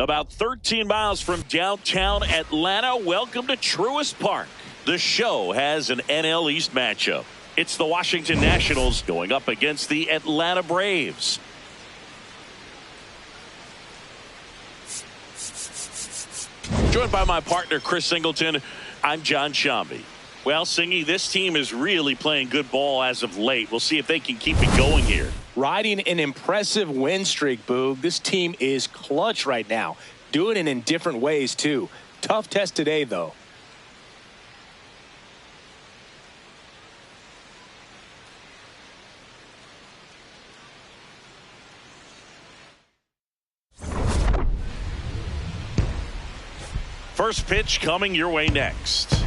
About 13 miles from downtown Atlanta, welcome to Truist Park. The show has an NL East matchup. It's the Washington Nationals going up against the Atlanta Braves. Joined by my partner, Chris Singleton, I'm John Shambi. Well, Singy, this team is really playing good ball as of late. We'll see if they can keep it going here. Riding an impressive win streak, Boog. This team is clutch right now. Doing it in different ways, too. Tough test today, though. First pitch coming your way next.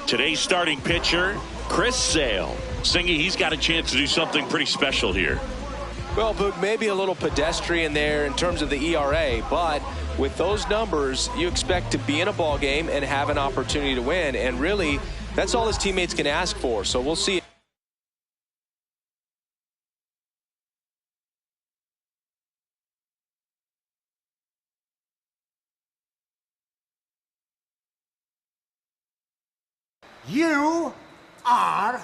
Today's starting pitcher, Chris Sale. Singy, he's got a chance to do something pretty special here. Well, Boog, maybe a little pedestrian there in terms of the ERA, but with those numbers, you expect to be in a ball game and have an opportunity to win. And really, that's all his teammates can ask for. So we'll see. You are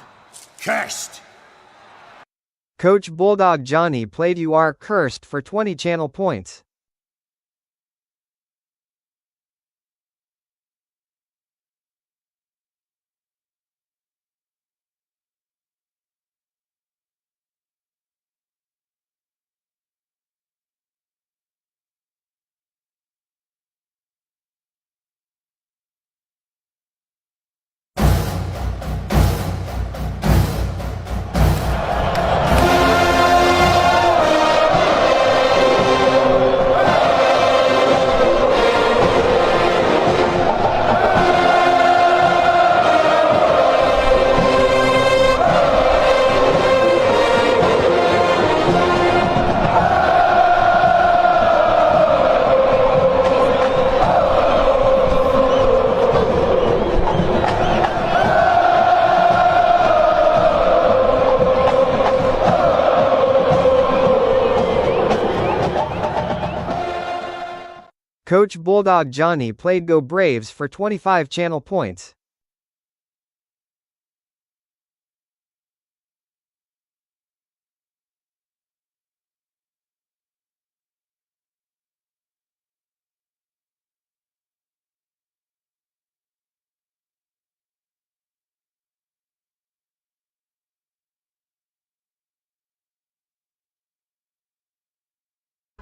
cursed. Coach Bulldog Johnny played "You Are Cursed" for 20 channel points. Coach Bulldog Johnny played "Go Braves" for 25 channel points.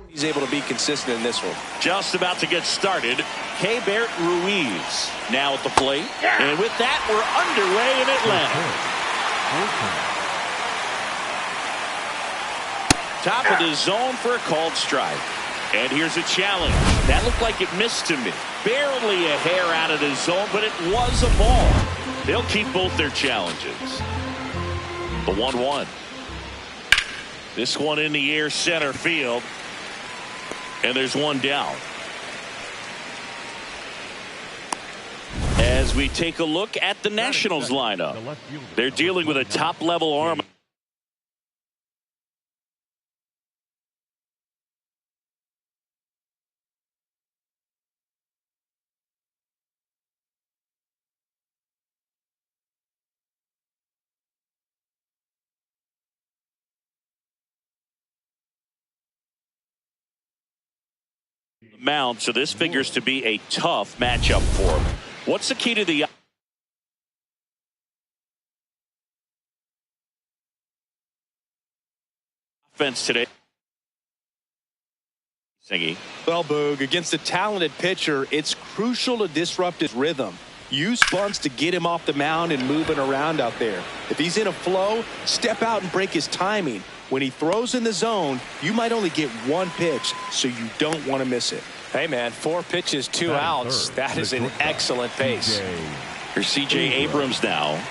He's able to be consistent in this one. Just about to get started, Keibert Ruiz now at the plate. And with that, we're underway in Atlanta. Top of the zone for a called strike. And here's a challenge. That looked like it missed to me. Barely a hair out of the zone, but it was a ball. They'll keep both their challenges. The 1-1. This one in the air, center field. And there's one down. As we take a look at the Nationals lineup, they're dealing with a top-level arm. Mound, so this figures to be a tough matchup for him. What's the key to the offense today? Singy. Well, Boog, against a talented pitcher, it's crucial to disrupt his rhythm. Use bunts to get him off the mound and moving around out there. If he's in a flow, step out and break his timing. When he throws in the zone, you might only get one pitch, so you don't want to miss it. Hey, man, 4 pitches, 2 outs. That is an excellent pace. Here's C.J. Abrams now.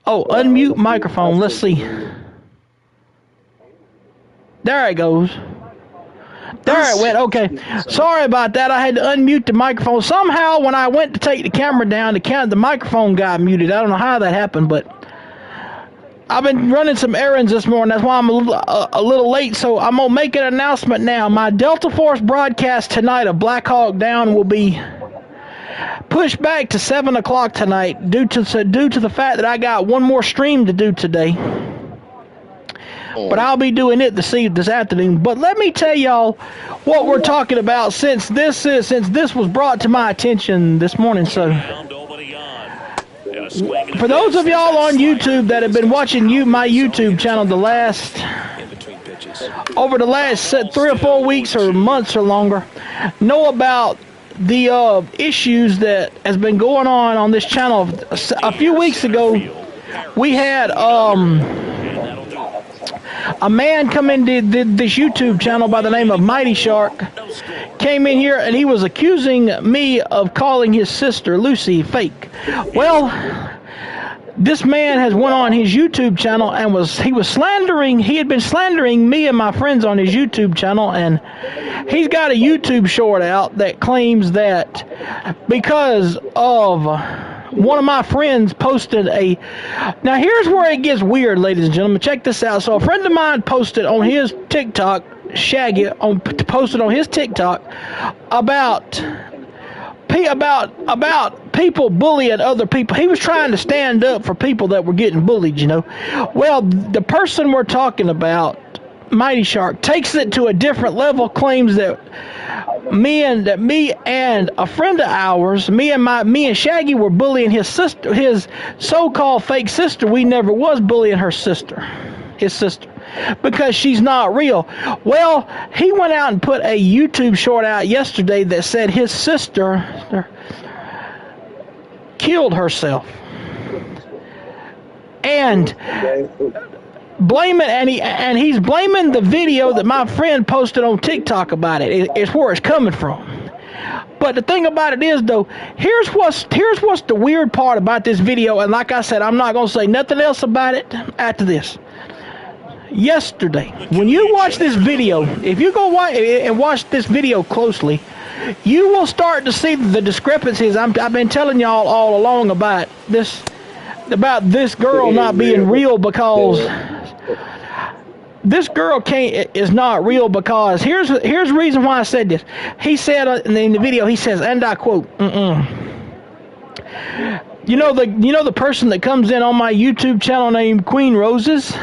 Oh, unmute microphone. Let's see. There it goes. There it went. Okay. Sorry about that. I had to unmute the microphone. Somehow, when I went to take the camera down, the microphone got muted. I don't know how that happened, but I've been running some errands this morning. That's why I'm a little late. So I'm going to make an announcement now. My Delta Force broadcast tonight of Black Hawk Down will be pushed back to 7 o'clock tonight due to the fact that I got one more stream to do today. But I'll be doing it this afternoon. But let me tell y'all what we're talking about since this was brought to my attention this morning. So for those of y'all on YouTube that have been watching my YouTube channel over the last 3 or 4 weeks or months or longer, know about the issues that has been going on this channel. A few weeks ago, we had a man come in did this YouTube channel by the name of Mighty Shark. Came in here and he was accusing me of calling his sister Lucy fake. Well, this man has went on his YouTube channel and he had been slandering me and my friends on his YouTube channel, and he's got a YouTube short out that claims that because of one of my friends posted now here's where it gets weird, ladies and gentlemen. Check this out. So a friend of mine posted on his TikTok, Shaggy posted on his TikTok about people bullying other people. He was trying to stand up for people that were getting bullied, you know. Well, the person we're talking about, Mighty Shark, takes it to a different level, claims that me and a friend of ours, me and Shaggy were bullying his sister, his so-called fake sister. We never was bullying his sister, because she's not real. Well, he went out and put a YouTube short out yesterday that said his sister killed herself, and he's blaming the video that my friend posted on TikTok about it. It's where it's coming from. But the thing about it is, though, here's what's the weird part about this video. And like I said, I'm not going to say nothing else about it after this. Yesterday, when you watch this video, if you go watch this video closely, you will start to see the discrepancies I've been telling y'all all along about this girl not being real, because this girl is not real, because here's the reason why I said this. He said in the video, he says, and I quote, You know the person that comes in on my YouTube channel named Queen Roses?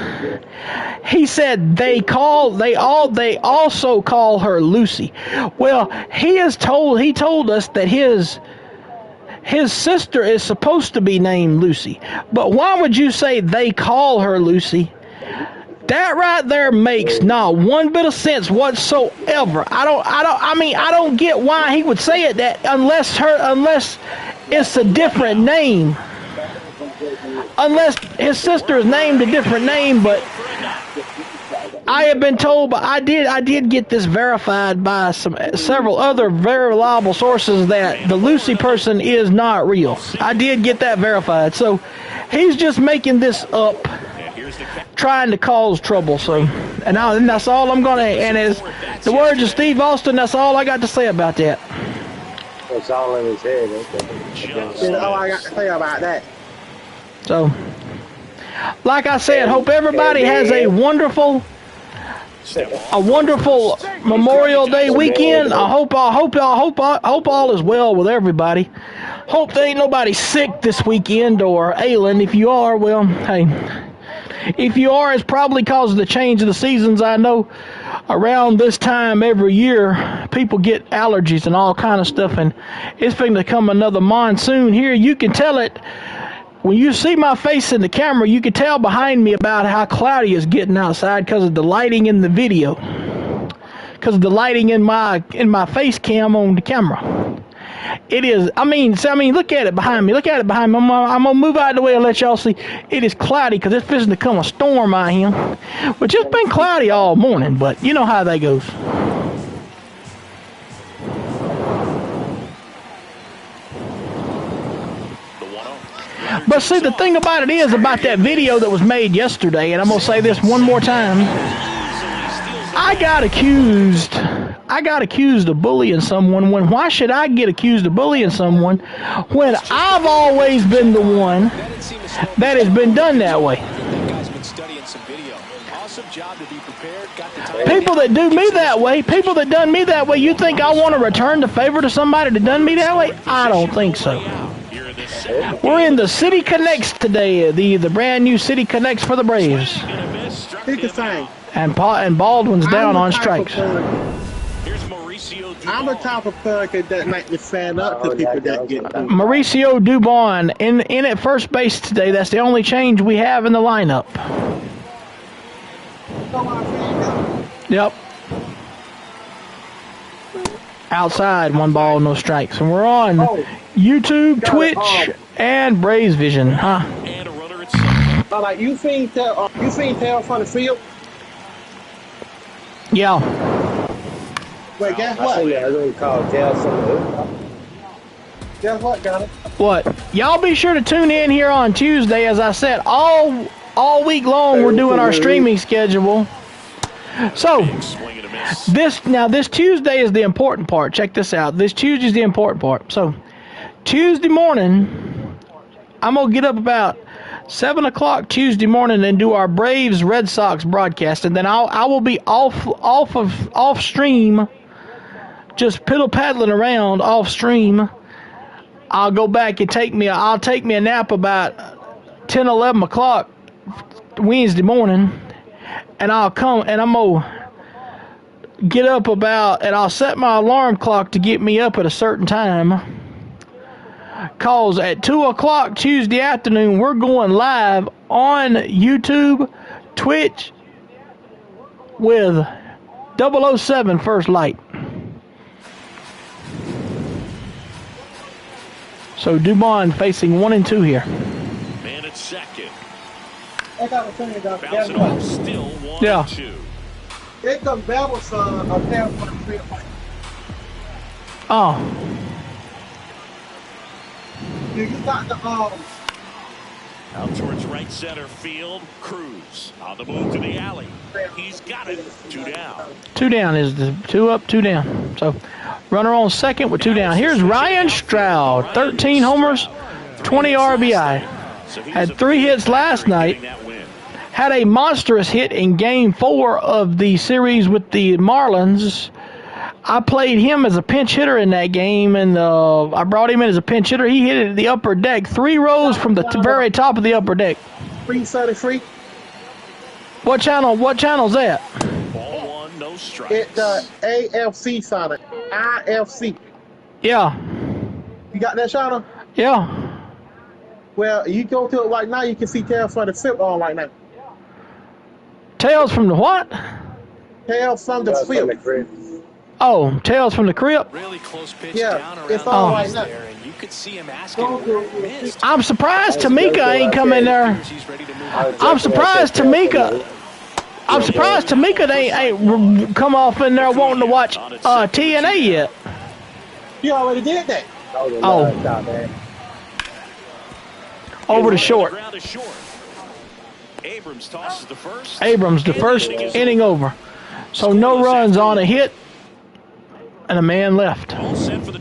He said they also call her Lucy. Well, he told us that his sister is supposed to be named Lucy. But why would you say they call her Lucy? That right there makes not one bit of sense whatsoever. I don't get why he would say it that unless it's a different name. Unless his sister is named a different name, but I have been told, but I did get this verified by several other very reliable sources that the Lucy person is not real. I did get that verified. So he's just making this up, trying to cause trouble. So, and that's all I'm gonna. And as the words of Steve Austin, that's all I got to say about that. That's all in his head. That's all I got to say about that. So, like I said, hope everybody has a wonderful Memorial Day weekend. I hope all is well with everybody. Hope there ain't nobody sick this weekend or ailing. If you are, well, hey, if you are, it's probably because of the change of the seasons. I know around this time every year people get allergies and all kind of stuff, and it's going to come another monsoon here. You can tell it. When you see my face in the camera, you can tell behind me about how cloudy it's getting outside because of the lighting in the video. Because of the lighting in my face cam on the camera. It is, I mean, look at it behind me. Look at it behind me. I'm going to move out of the way and let y'all see. It is cloudy because it's fixing to come a storm out here. Which it's been cloudy all morning, but you know how that goes. But see, the thing about it is about that video that was made yesterday, and I'm going to say this one more time. I got accused of bullying someone. Why should I get accused of bullying someone when I've always been the one that has been done that way? People that do me that way, people that done me that way, you think I want to return the favor to somebody that done me that way? I don't think so. We're in the City Connects today, the brand new City Connects for the Braves. And Baldwin's down on strikes. I'm the type of player that make me stand up to people that get Mauricio Dubon in at first base today. That's the only change we have in the lineup. Yep. Outside, 1 ball, no strikes. And we're on YouTube, Twitch, and Braves Vision, huh? Like you seen Tail from the field? Yeah. Wait, guess what? Guess what, got it? What? Y'all be sure to tune in here on Tuesday. As I said, all week long we're doing our streaming schedule. So this Tuesday is the important part. Check this out. This Tuesday is the important part. So Tuesday morning, I'm gonna get up about 7 o'clock Tuesday morning and do our Braves Red Sox broadcast, and then I will be off stream, just piddle paddling around off stream. I'll go back and take me a nap about 10, 11 o'clock Wednesday morning, and I'll come and I'm gonna get up and I'll set my alarm clock to get me up at a certain time. Cause at 2 o'clock Tuesday afternoon, we're going live on YouTube, Twitch, with 007 First Light. So Dubon facing 1 and 2 here. Man at second. Bouncing off, still 1 Yeah. and 2. Here comes Babelson of Tail from the field. Oh. You got the Out towards right center field. Cruz on the move to the alley. He's got it. 2 down. 2 down is the 2 up, 2 down. So runner on second with 2 down. Here's Ryan Stroud, 13 homers, 20 RBI. Had 3 hits last night. Had a monstrous hit in Game 4 of the series with the Marlins. I played him as a pinch hitter in that game, and I brought him in as a pinch hitter. He hit it at the upper deck, 3 rows from the very top of the upper deck. free. What channel's that? Ball 1, no strikes. It's the AFC Sonic. IFC. Yeah. You got that, Shauna? Yeah. Well, you go to it right now, you can see Tail from the field on right now. Tales from the what? Tail from the field. Oh, Tales from the Crypt. Really close pitch Yeah, down it's around all the right base now. there, and you could see him asking where it missed. I'm surprised Tamika ain't come in there. He's ready to move. I'm surprised Tamika ain't come off in there wanting to watch TNA yet. You already did that. Oh. Over to short. Abrams tosses the first. Abrams, the first inning over. So no runs on a hit, and a man left. All set for the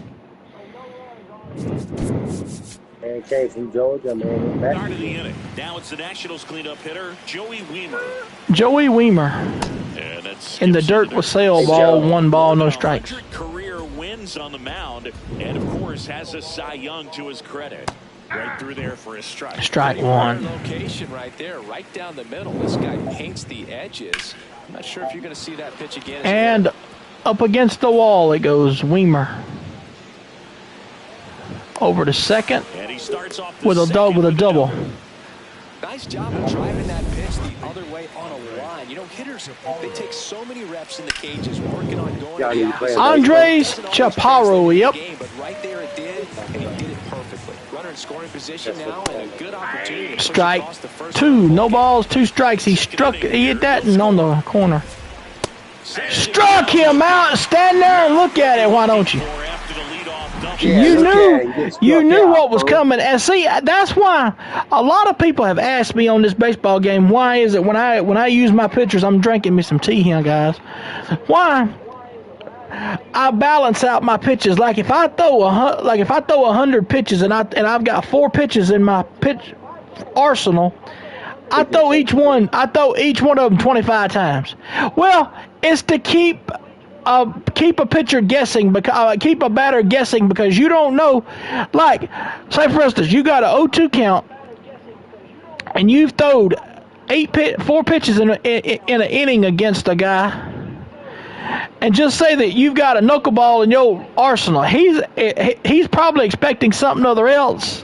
And came from Georgia, man. start of the inning. Now it's the Nationals cleanup hitter, Joey Weimer. Joey Weimer And that's in the dirt with Sale ball, 1 ball, no strikes. 100 career wins on the mound, and of course has a Cy Young to his credit. Right through there for a strike. Strike 1. Location right there, right down the middle. This guy paints the edges. I'm not sure if you're going to see that pitch again. And up against the wall it goes, Weimer. Over to second And he starts off with a double. Nice job of driving that pitch the other way on a line. You know, hitters, they take so many reps in the cages working on going to the opposite. Andres Chaparro, yep. But right there it did, and he did it perfectly. Runner in scoring position now, and a good opportunity to push Strike across the first 2, no balls, 2 strikes. He hit that and on the corner. Struck him out. Stand there and look at it, why don't you? After the leadoff double. You knew what was coming. And see, that's why a lot of people have asked me on this baseball game, why is it when I use my pitchers, I'm drinking me some tea here, guys. Why I balance out my pitches. Like if I throw 100 pitches and I've got 4 pitches in my pitch arsenal, I throw each one of them 25 times. Well, it's to keep a pitcher guessing, keep a batter guessing, because you don't know. Like, say for instance, you got a 0-2 count, and you've thrown 4 pitches in an inning against a guy, and just say that you've got a knuckleball in your arsenal. He's probably expecting something other else.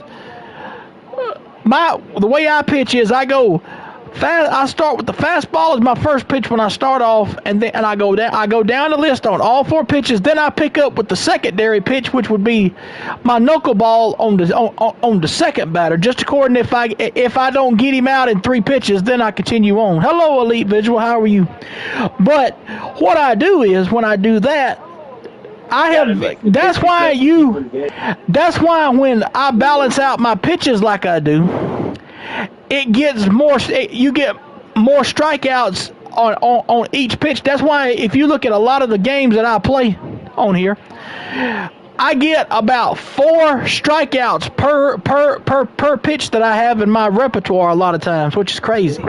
The way I pitch is I go fast. I start with the fastball as my first pitch when I start off, and I go down the list on all 4 pitches. Then I pick up with the secondary pitch, which would be my knuckleball on the second batter. Just according, if I don't get him out in 3 pitches, then I continue on. Hello, Elite Visual. How are you? But what I do is when I do that, that's why when I balance out my pitches like I do, you get more strikeouts on each pitch. That's why if you look at a lot of the games that I play on here, I get about 4 strikeouts per pitch that I have in my repertoire a lot of times, which is crazy.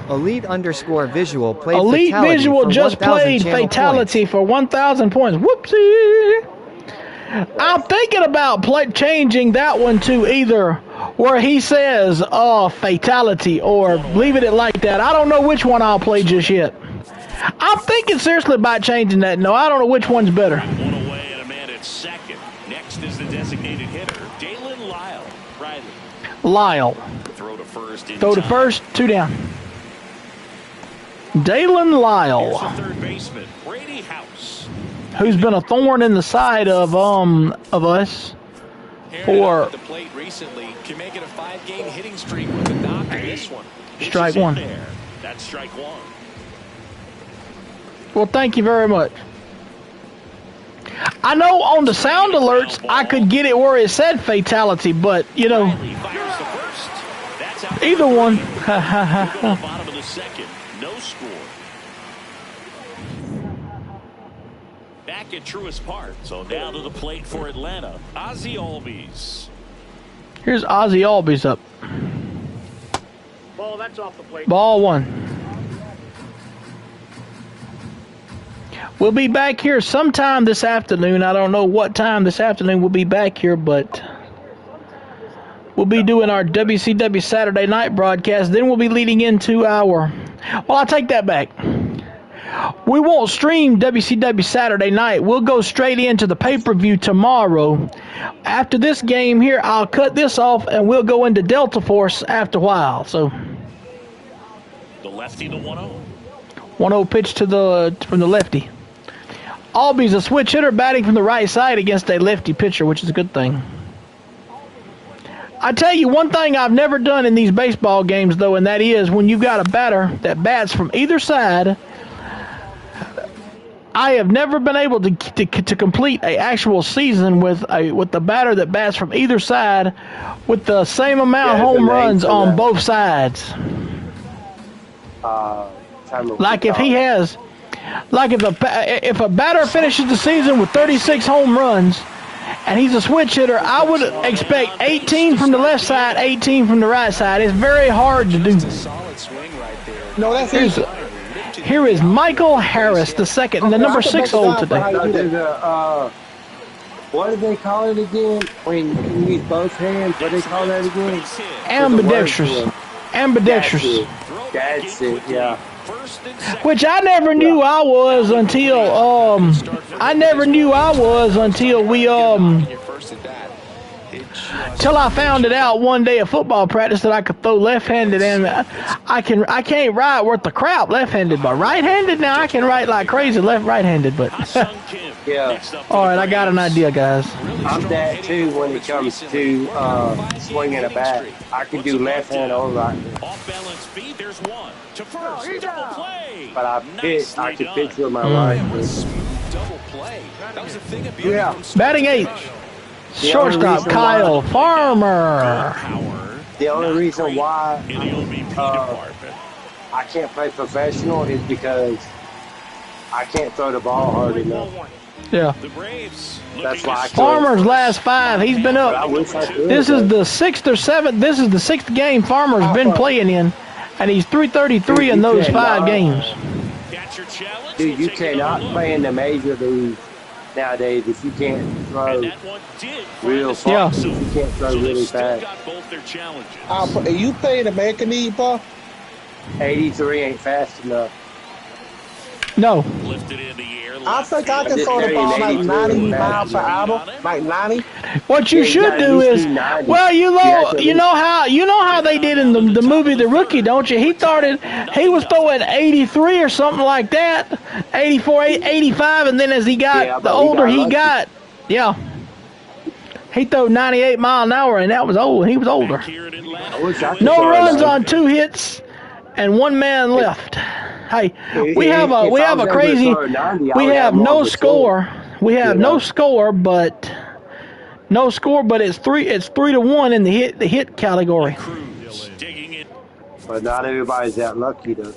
Elite_visual played Elite Fatality Visual for just 1,000 played channel Fatality points. for 1,000 points. Whoopsie! I'm thinking about changing that one to either where he says Fatality or leaving it like that. I don't know which one I'll play just yet. I'm thinking seriously about changing that. No, I don't know which one's better. One away and a man at second. Next is the designated hitter, Dalen Lyle. Riley. Lyle. Throw to first. Throw to first, 2 down. Dalen Lyle. Here's the third baseman, Brady House. Who's been a thorn in the side of us for the plate recently can make it a 5-game hitting streak with a knock in this one. strike 1. That's strike 1. Well, thank you very much. I know on the sound alerts I could get it where it said Fatality, but you know, either one. Bottom of the second, no score. Back at Truist Park, so now to the plate for Atlanta, Ozzie Albies. Here's Ozzie Albies up. Ball, that's off the plate. Ball 1. We'll be back here sometime this afternoon. I don't know what time this afternoon we'll be back here, but we'll be doing our WCW Saturday night broadcast. Then we'll be leading into our... Well, I'll take that back. We won't stream WCW Saturday night. We'll go straight into the pay-per-view tomorrow. After this game here, I'll cut this off, and we'll go into Delta Force after a while. So, the lefty, the 1-0. 1-0 pitch from the lefty. Albies a switch hitter batting from the right side against a lefty pitcher, which is a good thing. I tell you one thing I've never done in these baseball games, though, and that is when you've got a batter that bats from either side, I have never been able to complete an actual season with the batter that bats from either side with the same amount of home runs on both sides. Like if he has... Like if a batter finishes the season with 36 home runs and he's a switch hitter, I would expect 18 from the left side, 18 from the right side. It's very hard to do. No, that's easy. Here is Michael Harris, the second, the number 6 hole today. What do they call it again? When you use both hands, what do they call that again? Ambidextrous. Ambidextrous. That's it, yeah. Which I never knew I was until till I found it out one day at football practice that I could throw left-handed, and I can't write worth the crap left-handed, but right-handed now I can write like crazy right-handed, but Yeah. Next up for All the right, I got an Braves. idea, guys. I'm that too when it comes to swinging a bat. I can do left hand or right hand. Off balance feet, there's one. To first, double play. But I Nicely can done. pitch with my right. What a smooth double play. That was a thing of beauty. Yeah. from Batting eighth, shortstop reason Kyle why- Farmer. Power. The only Not reason great why in the OBP department. I can't play professional is because I can't throw the ball hard enough. Yeah. The Braves. That's looking why I to can't. Farmer's last 5. He's been But I up. wish I could. This is the 6th or 7th. This is the 6th game Farmer's been playing in, and he's 333 in those 5 games. Catch your challenge. Dude, you We'll take another cannot look. play in the major leagues nowadays if you can't throw And that one did real find the Yeah. fast. strike If you can't throw zone. So really they still fast. got both their challenges. You play in American League, bro? 83 ain't fast enough. No. Lifted in the air. I think I can throw the ball like 90 miles per hour, like 90. What you Yeah, you should gotta do use is, 290. well, you You know, have to you know how they did in the movie The Rookie, don't you? He was throwing 83 or something like that, 84, 85, and then as he got Yeah, the but older he he got got, yeah, he threw 98 mile an hour, and that was old. He was older. Here in Atlanta. I wish I could No throw runs 90. on 2 hits, and 1 man left. Hey, we If have I a was able to crazy. throw 90, I We would have more no of a score. We have you no know? score, but it's 3-1 in the hit category. Cruz digging it. But not everybody's that lucky though.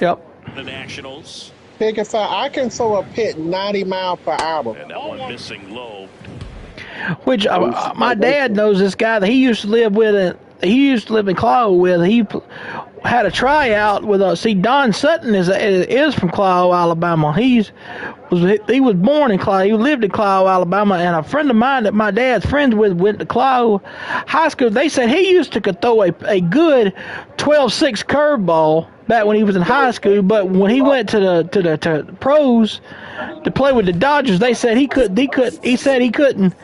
Yep. The Nationals. Pick a five. I can throw a pit 90 miles per hour. And that one missing low. Which my dad knows this guy that he used to live with. He used to live in Clio with. He had a tryout with Don Sutton is from Clio, Alabama. He was born in Clio. He lived in Clio, Alabama, and a friend of mine that my dad's friends with went to Clio High School. They said he used to could throw a good 12-6 curveball back when he was in high school, but when he went to the pros to play with the Dodgers, they said he couldn't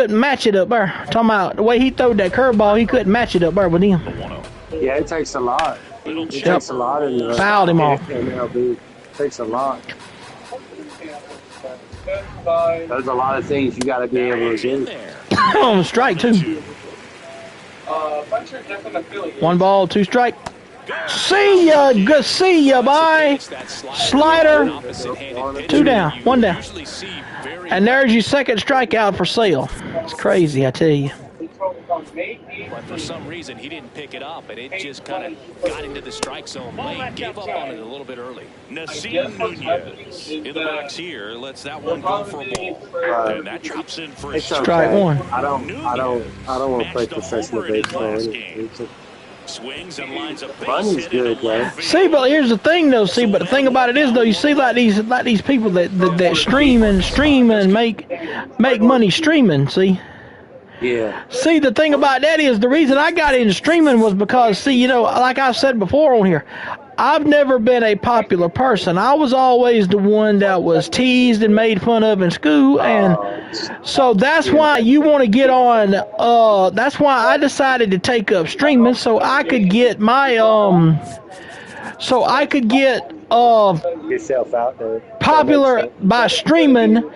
match it up there. Talking about the way he threw that curveball, he couldn't match it up there with him. Yeah, it takes a lot. It takes a lot in the Fouled him off. MLB. It takes a lot. There's a lot of things you got to be able to In do. there. Strike 2. 1 ball, 2 strike. See ya, good see ya, bye. Slider. 2 down, 1 down. And there's your second strikeout for Sale. It's crazy, I tell you. But for some reason, he didn't pick it up, and it just kind of got into the strike zone late. Gave up on it a little bit early. Nasim Nunez in the box here. Lets that one go for a ball. And that drops in for a It's strike. Strike okay. 1. I don't want to play professional baseball. Swings and lines up base Money's hit good, into left man. field. See, but here's the thing, though. See, but the thing about it is, though, you see, like these people that stream and make money streaming. See. Yeah. See, the thing about that is the reason I got into streaming was because, see, you know, like I said before on here, I've never been a popular person. I was always the one that was teased and made fun of in school, and so that's why you want to get on. That's why I decided to take up streaming so I could get my Yourself out there. popular by streaming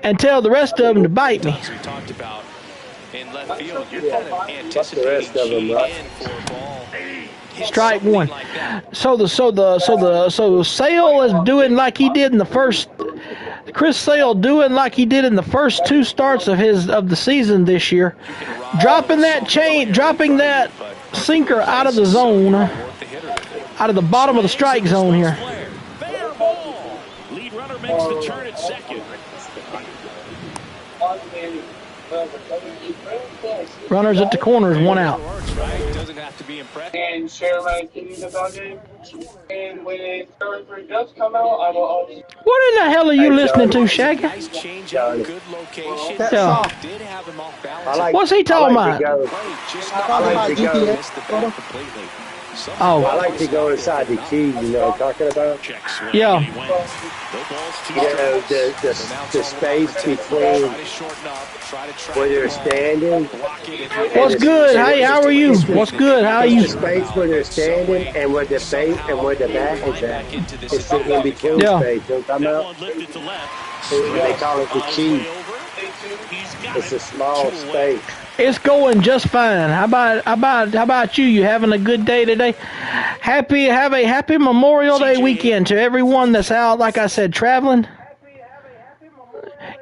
and tell the rest of them to bite me. As we talked about in left field, you're kind of Fuck the anticipating rest of them, keying right? in for a ball. Hit Strike something 1. like that. So Sale is doing like he did in the first. Chris Sale doing like he did in the first 2 starts of the season this year, dropping that sinker out of the zone, out of the bottom of the strike zone here. Fair ball. Lead runner makes the turn at second. Runners at the corners, 1 out. Right? Doesn't have to be impressive. And share my opinions about it. And when Third does come out, I will always. What in the hell are you listening to, Shaggy? Nice change up, good location. Yeah. Did have him off I balance. like, What's he talking I like about? to go. Play just I like to go. missed the ball completely. Oh. I like to go inside the key, you know what I'm talking about? Yeah. You know, the space between where they're standing. What's good? Hey, how are you? What's good? How are you? The space where they're standing and where the face and where the back is at. It's the in between Yeah. space. You know what I'm talking about? They call it the key. It's a small space. It's going just fine. How about you? You having a good day today? Have a happy Memorial Day weekend to everyone that's out, like I said, traveling.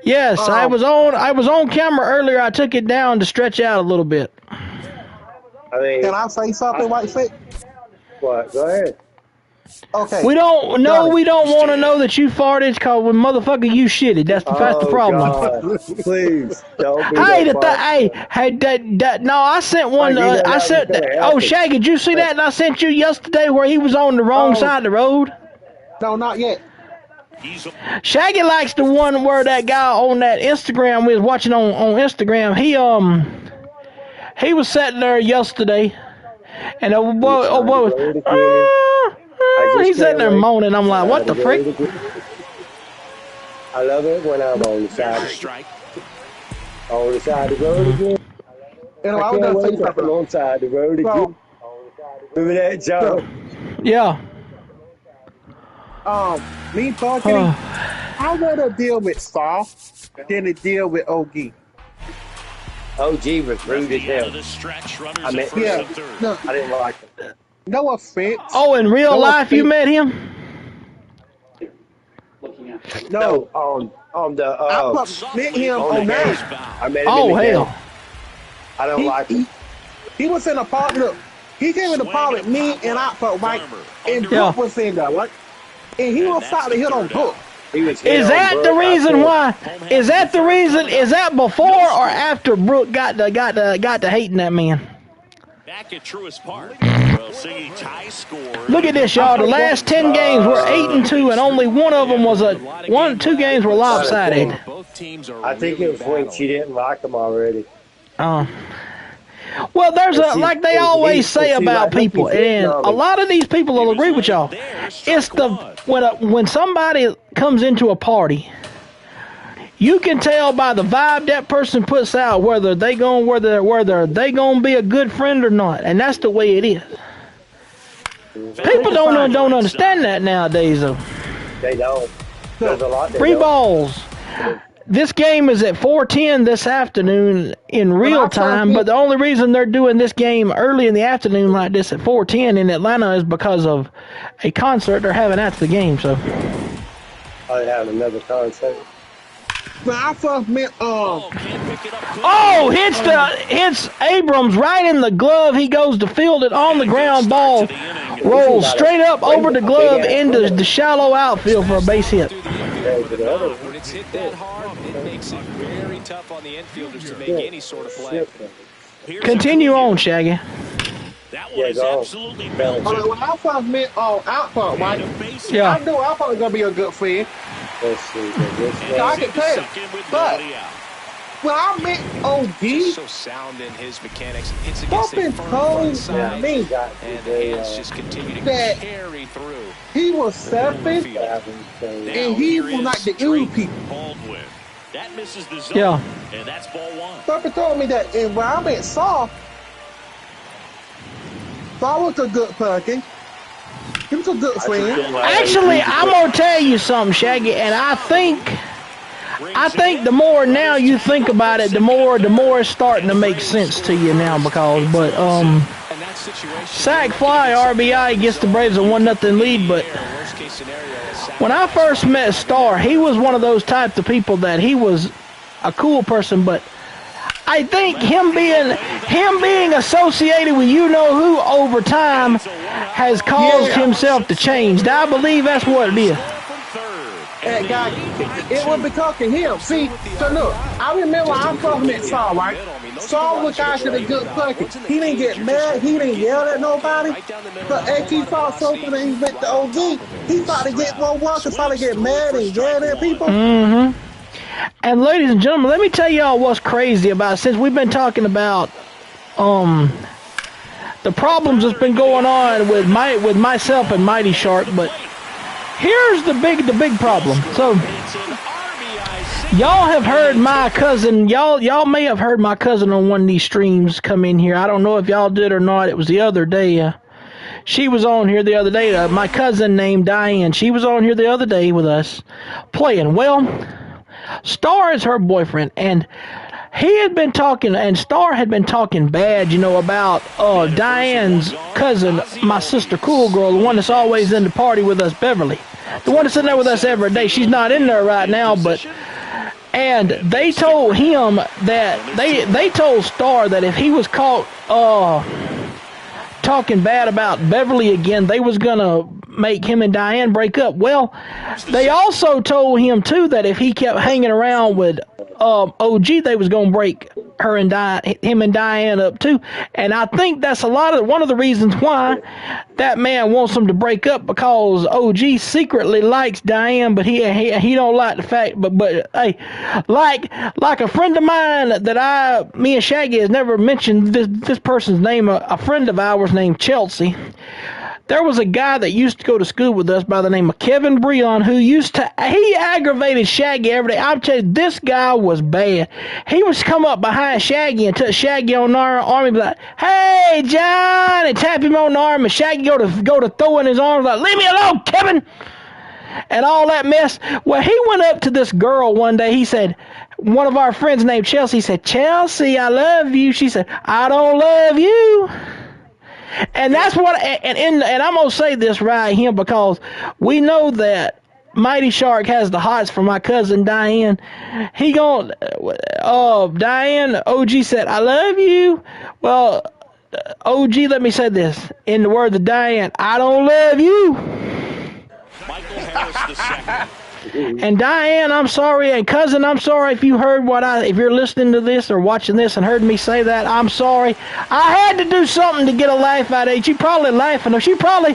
Yes, I was on camera earlier. I took it down to stretch out a little bit. I mean, Can I say something, Whitefish? what? Go ahead. Okay. We don't want to know that you farted, cause when motherfucker you shitted. That's the problem. God. Please don't be Hey, that no, I sent one. I sent. Oh, Shaggy, did you see that? And I sent you yesterday where he was on the wrong side of the road. No, not yet. Shaggy likes the one where that guy on that Instagram we was watching on Instagram. He was sitting there yesterday, and he's sitting there moaning. I'm like, what the frick? I love it when I'm on the side. On the side of the road again. You know, I can't wait to come on the side of the road again. Remember that, John? Yeah. Me talking, I'd rather deal with Saul than to deal with OG. OG was rude as hell. I mean, Yeah, no, I didn't like him. no offense. Oh, in real life you met him? No, on the I met him on that. I met him Oh, in the hell. game. I don't like him. He was in a park. Look, he came in the park with me and I felt right. And Brooke was in there, right? And he was starting to hit on Brooke. Is that the reason why? Is that the reason? Is that before or after Brooke got to hating that man? Back at Truist Park. Look at this, y'all. The last 10 games were 8-2, and only one of them was two games were lopsided. I think it was when she didn't like him already. Well, there's like they always say about people, and a lot of these people will agree with y'all. It's when somebody comes into a party, you can tell by the vibe that person puts out whether they gonna be a good friend or not, and that's the way it is. People don't understand that nowadays, though. They don't. There's a lot. Free balls. This game is at 4:10 this afternoon in real time, but the only reason they're doing this game early in the afternoon like this at 4:10 in Atlanta is because of a concert they're having after the game. So. I have another concert. When I first met hits Abrams right in the glove. He goes to field it on the ground. Ball rolls straight up over the glove into the shallow outfield for a base hit. When it's hit that hard, it makes it very tough on the infielders to make any sort of play. Continue on, Shaggy. That one is absolutely built. when I first met Outfront, right? Yeah. I knew Outfront was gonna be a good friend. I can tell. But when I met OG, So sound in his mechanics. It's something told me and the hands just continue to that carry through. he was selfish and he was like the ill people. Baldwin. That misses the zone. Yeah. And that's ball one. Something told me that, and when I met Saul was a good person. He was a good friend. Actually, I'm gonna tell you something, Shaggy, and I think the more now you think about it, the more it's starting to make sense to you now sack fly RBI gets the Braves a 1-0 lead, but when I first met Star, he was one of those types of people that he was a cool person, but I think him being associated with you-know-who over time has caused himself to change. I believe that's what it is. That guy, it was because of him. See, so look, I remember when I first met Saul, right? Saul was actually a good person. He didn't get mad. He didn't yell at nobody. But as he saw something and he went to OG, he started to get more work and started to get mad and yell at people. Mm-hmm. And ladies and gentlemen, let me tell y'all what's crazy about it. Since we've been talking about the problems that's been going on with myself and Mighty Shark. But here's the big problem. So y'all have heard my cousin. Y'all may have heard my cousin on one of these streams come in here. I don't know if y'all did or not. It was the other day. She was on here the other day. My cousin named Diane. She was on here the other day with us playing. Well, Star is her boyfriend, and he had been talking, and Star had been talking bad, about Diane's cousin, my sister Cool Girl, the one that's always in the party with us, Beverly. The one that's in there with us every day. She's not in there right now, but... And they told him that, they told Star that if he was caught talking bad about Beverly again, they was going to make him and Diane break up. Well, they also told him, too, that if he kept hanging around with OG, they was going to break him and Diane up, too. And I think that's one of the reasons why that man wants them to break up, because OG secretly likes Diane, but he don't like the fact, but hey, like a friend of mine that me and Shaggy has never mentioned this person's name, a friend of ours named Chelsea. There was a guy that used to go to school with us by the name of Kevin Breon, who he aggravated Shaggy every day. I'm telling you, this guy was bad. He would come up behind Shaggy and touch Shaggy on the arm and be like, "Hey, John," and tap him on the arm, and Shaggy go to throw in his arms like, "Leave me alone, Kevin," and all that mess. Well, he went up to this girl one day. He said, one of our friends named Chelsea said, "Chelsea, I love you." She said, "I don't love you." And that's what, and I'm going to say this right here, because we know that Mighty Shark has the hots for my cousin Diane. Diane, OG said, "I love you." Well, OG, let me say this. In the words of Diane, "I don't love you." Michael Harris II. And Diane, I'm sorry, and cousin, I'm sorry if you heard if you're listening to this or watching this and heard me say that. I'm sorry. I had to do something to get a laugh out of it. She probably laughing. She probably,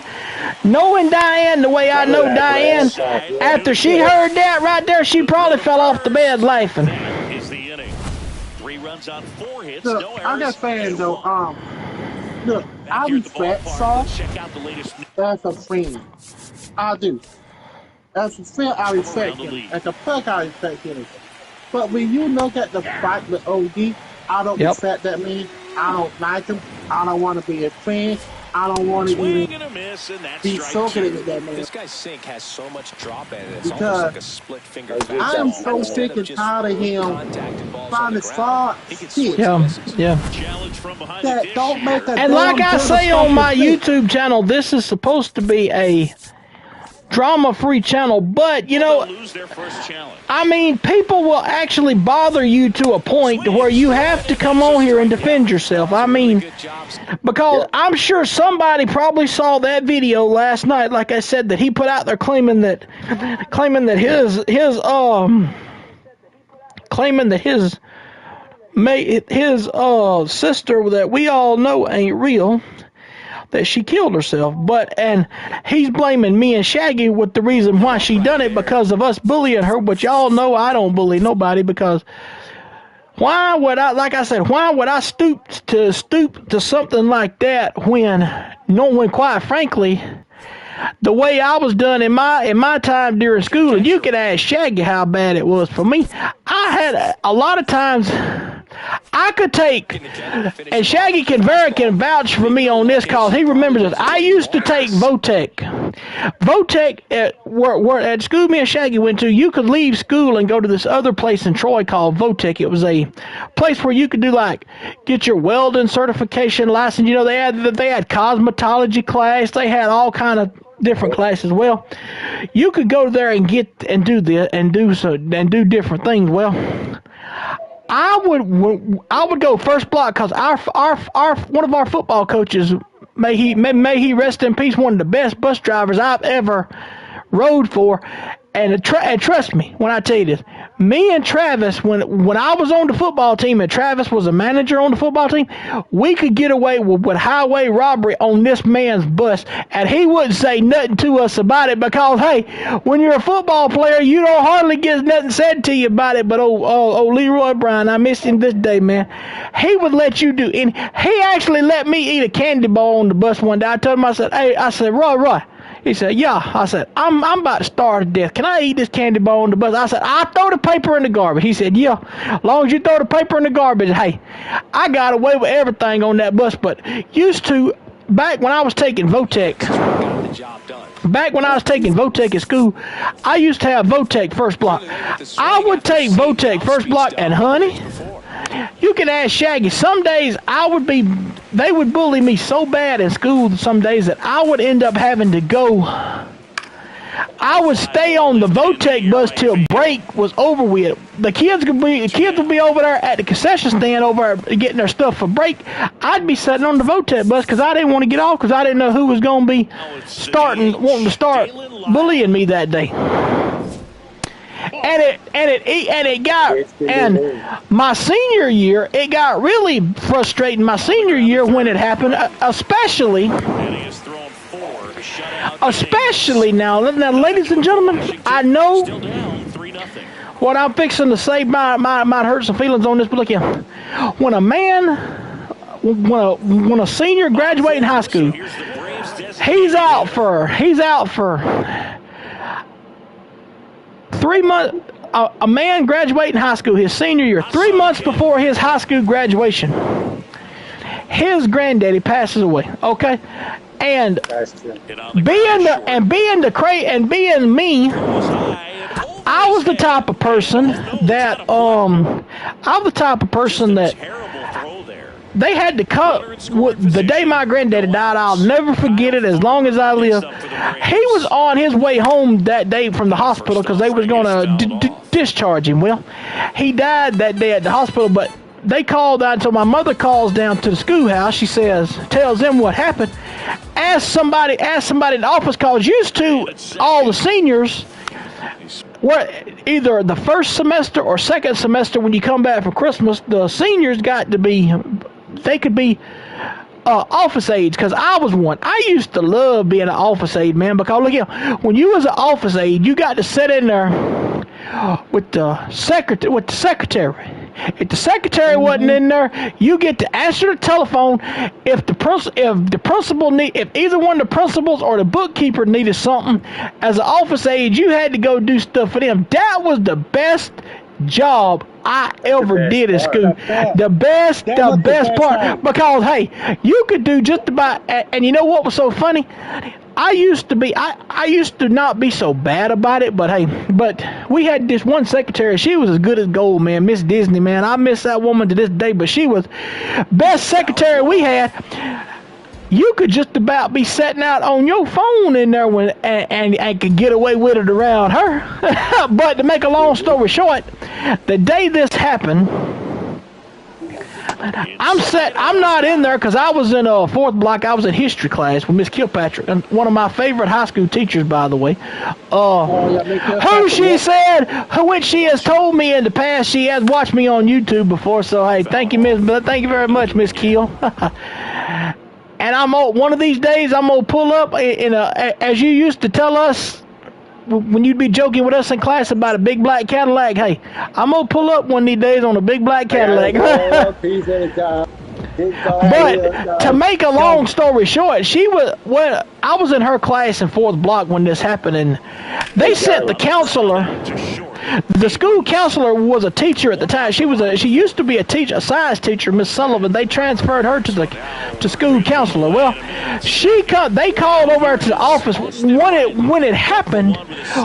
knowing Diane the way I know Diane, after she heard that right there, she probably fell off the bed laughing. Is the inning. 3 runs on 4 hits. Look, No I'm just saying though, look, I respect Saul as a friend. I do. As a friend, I respect him. As a plug, I respect him. But when you look at the fight with OD, I don't respect that man. I don't like him. I don't want to be a friend. I don't want to even be associated with that man. This guy's sink has so much drop in it. It's almost like a split finger. I am so sick and tired of him trying to start shit. Yeah. That don't make a and like I say on my YouTube channel, this is supposed to be a drama-free channel, but I mean, people will actually bother you to a point to where you have to come on here and defend yourself. I mean, because I'm sure somebody probably saw that video last night, like I said, that he put out there claiming that his sister that we all know ain't real, that she killed herself, and he's blaming me and Shaggy with the reason why she done it, because of us bullying her. But y'all know I don't bully nobody, because why would I stoop to something like that when quite frankly, the way I was done in my time during school, and you could ask Shaggy how bad it was for me. I had a lot of times I could take, and Shaggy can vouch for me on this, cause he remembers it. I used to take Votech. Votech at school me and Shaggy went to. You could leave school and go to this other place in Troy called Votech. It was a place where you could do get your welding certification license. They had cosmetology class. They had all kind of different classes. Well, you could go there and do different things. Well, I would go first block, because our one of our football coaches, may he rest in peace, one of the best bus drivers I've ever rode for. And trust me when I tell you this, me and Travis, when I was on the football team and Travis was a manager on the football team, we could get away with highway robbery on this man's bus, and he wouldn't say nothing to us about it because, hey, when you're a football player, you don't hardly get nothing said to you about it. But old Leroy Brown, I missed him this day, man. He would let you do, and he actually let me eat a candy bar on the bus one day. I told him, I said, Roy. He said, yeah. I said, I'm about to starve to death. Can I eat this candy bar on the bus? I said, I'll throw the paper in the garbage. He said, yeah, as long as you throw the paper in the garbage. Hey, I got away with everything on that bus, but used to, back when I was taking Votech, at school, I used to have Votech first block. I would take Votech first block, and honey, you can ask Shaggy. Some days they would bully me so bad in school some days that I would end up having to go. I would stay on the Votech bus till break was over with. The kids would be over there at the concession stand over there getting their stuff for break. I'd be sitting on the Votech bus because I didn't want to get off because I didn't know who was going to be wanting to start bullying me that day. And my senior year, it got really frustrating my senior year when it happened, especially now, ladies and gentlemen, I know what I'm fixing to say might hurt some feelings on this, but look here. When a senior graduating high school, he's out for 3 months. A man graduating high school his senior year, 3 months before his high school graduation, his granddaddy passes away. Okay, and being me, I was the type of person that they had to cut. The day my granddaddy died, I'll never forget it as long as I live. He was on his way home that day from the hospital because they was going to discharge him. Well, he died that day at the hospital, but they called out. So my mother calls down to the schoolhouse. She tells them what happened. Ask somebody in the office, because used to all the seniors were either the first semester or second semester when you come back for Christmas. The seniors got to be, they could be office aides, because I was one. I used to love being an office aide, man, because look here, when you was an office aide, you got to sit in there with the secretary. If the secretary wasn't in there, you get to answer the telephone. If either one of the principals or the bookkeeper needed something, as an office aide, you had to go do stuff for them. That was the best job I ever did at school. The best part, because hey, you could do just about. And you know what was so funny? I used to not be so bad about it, but we had this one secretary. She was as good as gold, man. Miss Disney, man. I miss that woman to this day, but she was best secretary we had. You could just about be sitting out on your phone in there and could get away with it around her. But to make a long story short, the day this happened, I'm not in there because I was in a fourth block. I was in history class with Miss Kilpatrick, and one of my favorite high school teachers, by the way. Which she has told me in the past, she has watched me on YouTube before. So hey, thank you very much, Miss Kiel. And one of these days I'm gonna pull up as you used to tell us when you'd be joking with us in class about a big black Cadillac. Hey, I'm gonna pull up one of these days on a big black Cadillac. But to make a long story short, I was in her class in fourth block when this happened, and they sent the counselor. The school counselor was a teacher at the time. She used to be a science teacher, Miss Sullivan. They transferred her to school counselor. Well, they called over to the office when it happened.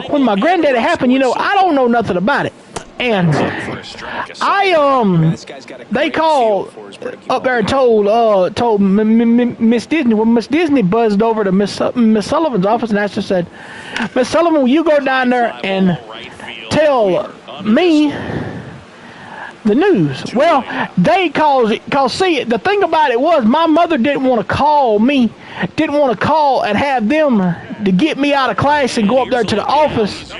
When my granddaddy happened, I don't know nothing about it. And they called up there and told Miss Disney. Well, Miss Disney buzzed over to Miss Sullivan's office and asked her, said, Miss Sullivan, will you go down there and tell me the news. Well, they cause see, the thing about it was my mother didn't want to call me, didn't want to call and have them to get me out of class and go up there to the office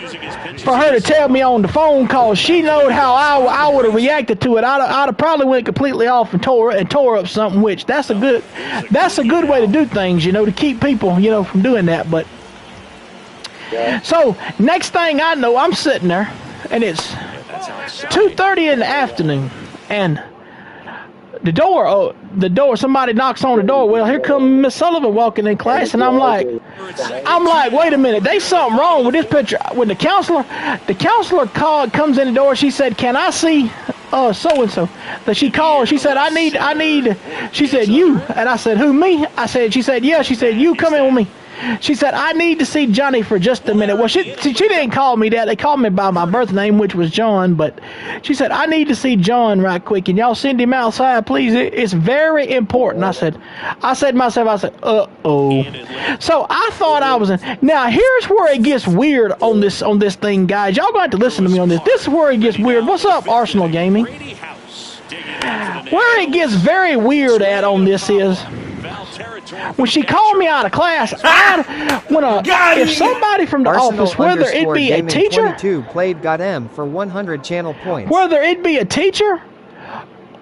for her to tell me on the phone call. She knowed how I would have reacted to it. I'd have probably went completely off and tore up something, which that's a good way to do things, you know, to keep people, you know, from doing that. But so next thing I know, I'm sitting there and it's 2:30 in the afternoon, and the door, somebody knocks on the door. Well, here comes Miss Sullivan walking in class, and I'm like, wait a minute, there's something wrong with this picture. When the counselor comes in the door, she said, can I see so-and-so? That she called, she said, I need, she said, you, and I said, who, me? She said, yeah, she said, you come in with me. She said, I need to see Johnny for just a minute. Well, she didn't call me that. They called me by my birth name, which was John. But she said, I need to see John right quick. And y'all send him outside, please. It's very important. I said, uh-oh. So I thought I was in. Now, here's where it gets weird on this thing, guys. Y'all going to have to listen to me on this. This is where it gets weird. What's up, Arsenal Gaming? Where it gets very weird at on this is, when she called me out of class, if somebody from the office, whether it be a teacher, played got M for 100 channel points, whether it be a teacher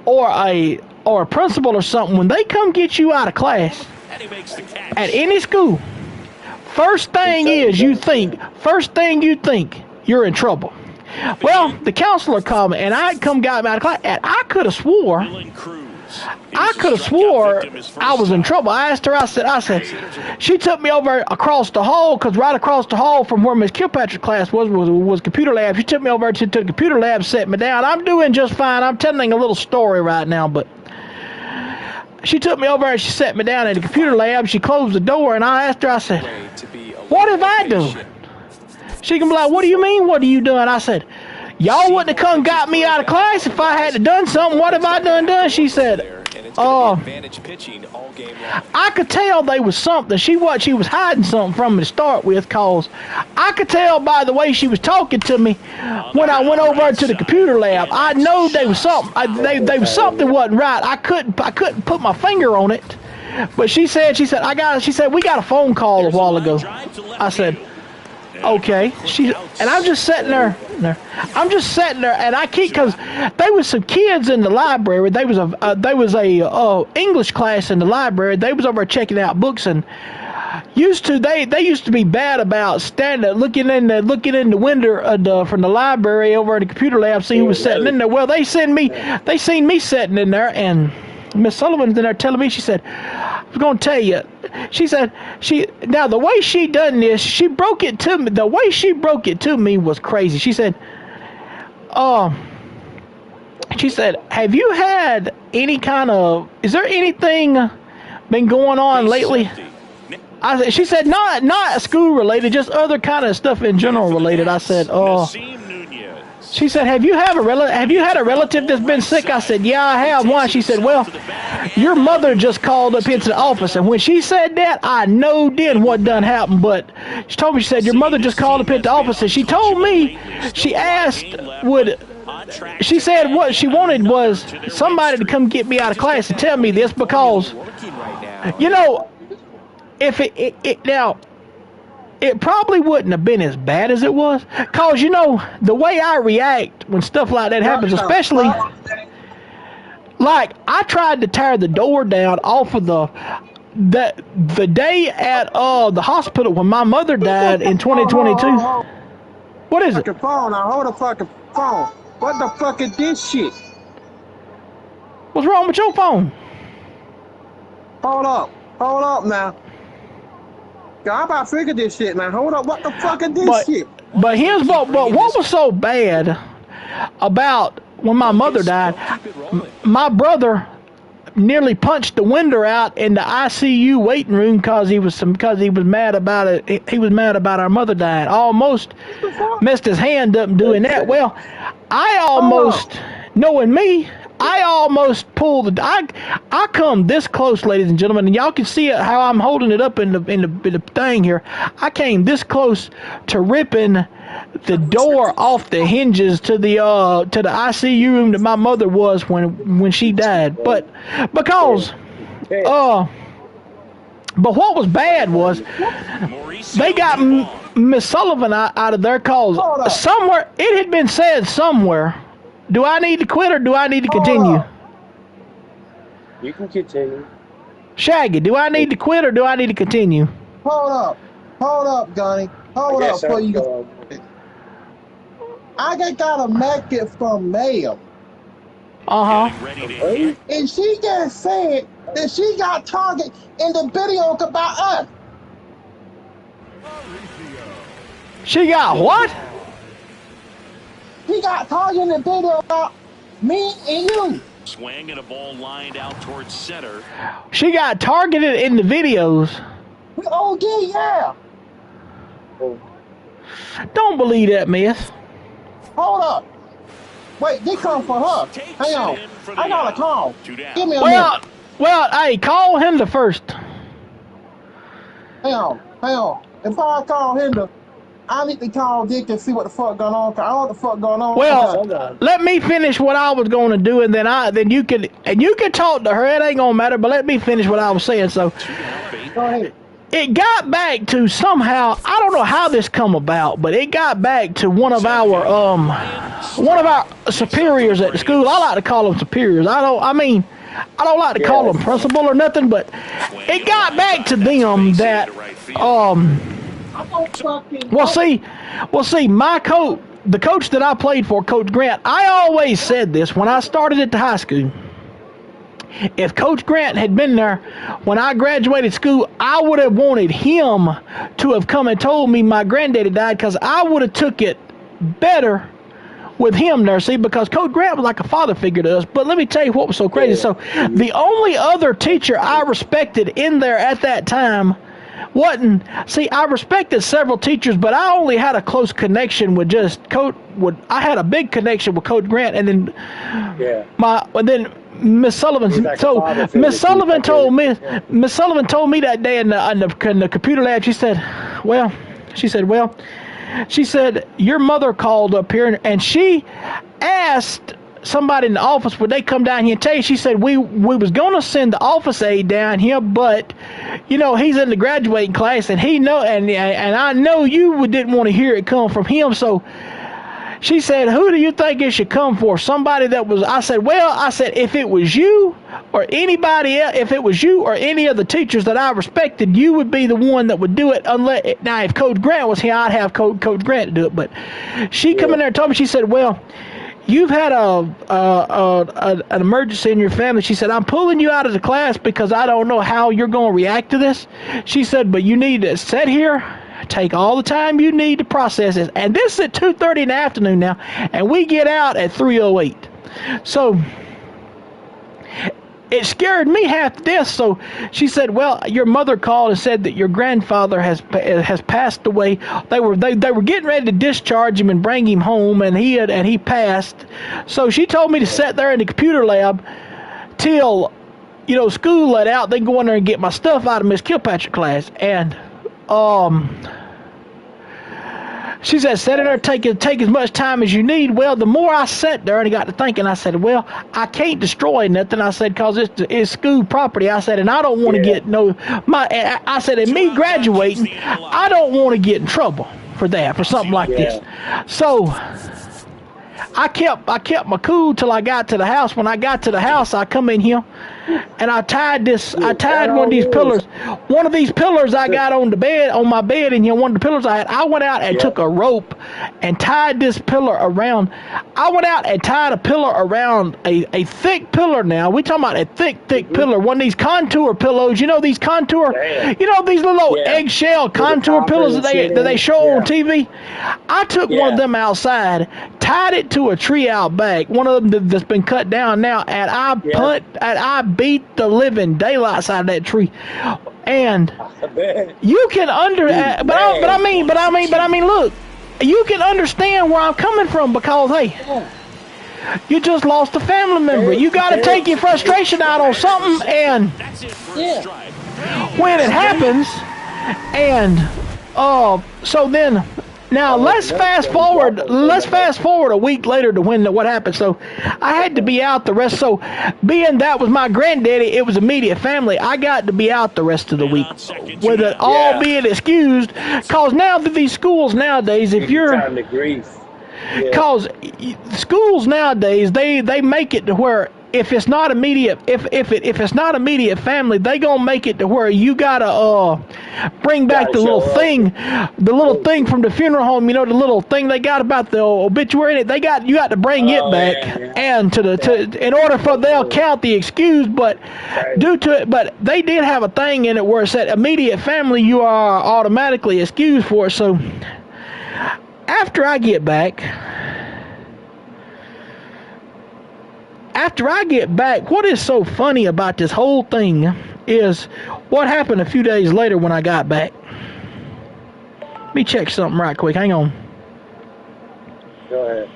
or a principal or something, when they come get you out of class at any school, first thing you think you're in trouble. Well, the counselor called me, and I got me out of class, and I could have swore I was in trouble. I asked her, I said, she took me over across the hall, because right across the hall from where Miss Kilpatrick's class was computer lab. She took me over to the computer lab, set me down. I'm doing just fine. I'm telling a little story right now, but she took me over and she set me down in the computer lab. She closed the door, and I asked her, I said, what have I done? She can be like, what do you mean, what are you doing? I said, y'all wouldn't have come got me out of class if I had done something. What have I done? She said, I could tell there was something. She was hiding something from me to start with, cause I could tell by the way she was talking to me when I went over to the computer lab. I know there was something. There was something wasn't right. I couldn't put my finger on it. But she said, we got a phone call a while ago. I said, okay. And I'm just sitting there. And I keep, because there was some kids in the library. There was a English class in the library. They was over checking out books, and they used to be bad about looking in the window from the library over in the computer lab, see who was sitting in there. Well, they seen me sitting in there, and Miss Sullivan's in there telling me, she said, I was going to tell you, she said, now the way she done this, she broke it to me, the way she broke it to me was crazy. She said, have you had any kind of, is there anything been going on lately? She said, not school related, just other kind of stuff in general related. I said, she said, have you had a relative that's been sick? I said, yeah, I have one. She said, well, your mother just called up into the office. And when she said that, I know then what done happened. But she told me, she said, your mother just called up into the office. And she told me, she asked, she said what she wanted was somebody to come get me out of class and tell me this, because, you know, if it probably wouldn't have been as bad as it was, because, you know, the way I react when stuff like that happens, especially, like, I tried to tear the door down off of the day at the hospital when my mother died in 2022. What is it? Phone. Now hold the fucking phone. What the fuck is this shit? What's wrong with your phone? Hold up now. I'm about to figure this shit, man. Hold up, what the fuck is this shit? But what was so bad about when my mother died? My brother nearly punched the window out in the ICU waiting room because he was mad about it. He was mad about our mother dying. Almost messed his hand up doing that. Well, I almost, knowing me, I almost pulled I come this close, ladies and gentlemen, and y'all can see it how I'm holding it up in the thing here. I came this close to ripping the door off the hinges to the ICU room that my mother was when she died. But because but what was bad was they got Miss Sullivan out of there because somewhere it had been said somewhere. Do I need to quit or do I need to continue? You can continue. Shaggy, do I need to quit or do I need to continue? Hold up, Gunny. Hold up before you go. I got a message from Mayo. And she just said that she got targeted in the video about us. She got what? She got targeted in the video about me and you. Swing and a ball lined out towards center. She got targeted in the videos. Oh, yeah. Don't believe that, miss. Hold up. Wait, they come for her. Hang on. I got a call. Give me a minute. Well, hey, call Hinder first. Hang on. If I call Hinder, I need to call Dick and see what the fuck going on. Cause I don't know what the fuck going on. Well, let me finish what I was going to do, and then you can talk to her. It ain't gonna matter. But let me finish what I was saying. So, go ahead. It got back to somehow, I don't know how this come about, but it got back to one of our superiors at the school. I like to call them superiors. I don't like to call them principal or nothing, but it got back to them that my coach, the coach that I played for, Coach Grant, I always said this when I started at the high school. If Coach Grant had been there when I graduated school, I would have wanted him to have come and told me my granddaddy died, because I would have took it better with him there, see, because Coach Grant was like a father figure to us. But let me tell you what was so crazy. So the only other teacher I respected in there at that time wasn't, see, I respected several teachers, but I only had a close connection with just I had a big connection with Coach Grant, and then Miss Sullivan. So Miss Sullivan told me that day in the computer lab. She said, your mother called up here and she asked somebody in the office would they come down here and tell you. She said we was gonna send the office aide down here, but he's in the graduating class and he know and I know you didn't want to hear it come from him. So she said, who do you think it should come for? Somebody that was, I said, if it was you or anybody else, if it was you or any of the teachers that I respected, you would be the one that would do it. Now, if Coach Grant was here, I'd have Coach Grant to do it. But she come in there and told me, she said, well, you've had an emergency in your family. She said, I'm pulling you out of the class because I don't know how you're going to react to this. She said, but you need to sit here, take all the time you need to process this. And this is at 2:30 in the afternoon now, and we get out at 3:08. So it scared me half to death. So she said, well, your mother called and said that your grandfather has passed away. They were getting ready to discharge him and bring him home, and he passed. So she told me to sit there in the computer lab till school let out. Then go in there and get my stuff out of Miss Kilpatrick's class. And she said, sit in there, take as much time as you need. Well, the more I sat there and I got to thinking, I said, well, I can't destroy nothing. I said, because it's school property. I said, and I don't want to get I said, and me graduating, I don't want to get in trouble for something like this. So I kept my cool till I got to the house. When I got to the house, I come in here and I tied one of these pillars. One of these pillars I got on my bed, and one of the pillars I had, I went out and took a rope and tied this pillar around. I went out and tied a pillar around a thick pillar. Now we talking about a thick pillar. One of these contour pillows. These contour. These little eggshell contour pillows that they show on TV. I took one of them outside, tied it to a tree out back. One of them that's been cut down now, and I beat the living daylights out of that tree. And you can but I mean, look, you can understand where I'm coming from, because hey, you just lost a family member. You got to take your frustration out on something, and when it happens, and so then Now let's fast forward. Let's fast forward a week later to when what happened. So I had to be out the rest. So being that was my granddaddy, it was immediate family. I got to be out the rest of the week with it all being excused. Cause now that these schools nowadays, if you're time to grief. Cause schools nowadays they make it to where if it's not immediate if it's not immediate family, they gonna make it to where you gotta bring back the little thing from the funeral home. You know, the little thing they got about the obituary. You got to bring it back and in order for they'll count the excuse. But due to it, but they did have a thing in it where it said immediate family you are automatically excused for it. So after I get back, what is so funny about this whole thing is what happened a few days later when I got back. Let me check something right quick. Hang on. Go ahead.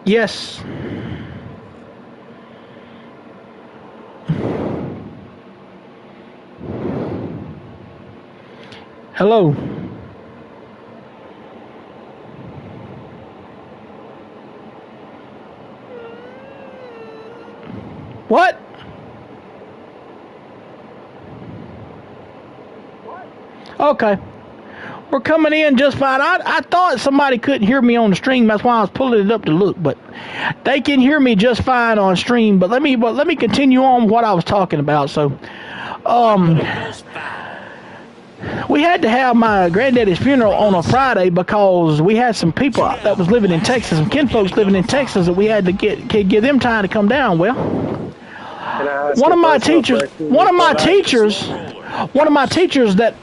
Yes. Hello. What? Okay. We're coming in just fine. I thought somebody couldn't hear me on the stream. That's why I was pulling it up to look. But they can hear me just fine on stream. But let me continue on what I was talking about. So, we had to have my granddaddy's funeral on a Friday because we had some people that was living in Texas, some kinfolks living in Texas that we had to give them time to come down. Well, one of my teachers that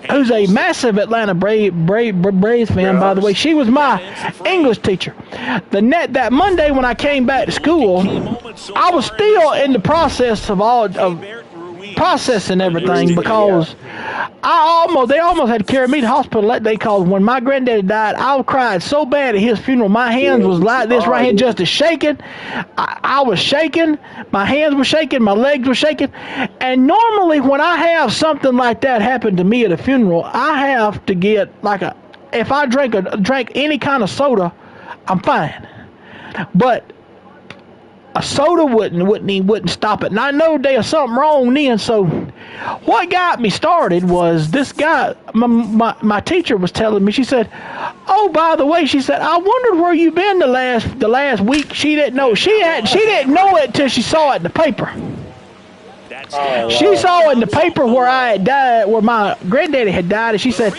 who's a massive Atlanta Braves fan, by the way. She was my English teacher. That Monday when I came back to school, I was still in the process of processing everything because they almost had to carry me to the hospital that day because when my granddaddy died, I cried so bad at his funeral. My hands was like this right here, just as shaking. I was shaking. My hands were shaking. My legs were shaking. And normally when I have something like that happen to me at a funeral, I have to get if I drank any kind of soda, I'm fine. But a soda wouldn't stop it. And I know there's something wrong then. So what got me started was this guy, my teacher was telling me, she said, oh, by the way, she said, I wondered where you been the last week. She didn't know. She didn't know it till she saw it in the paper. She saw in the paper where I had died, where my granddaddy had died, and she said,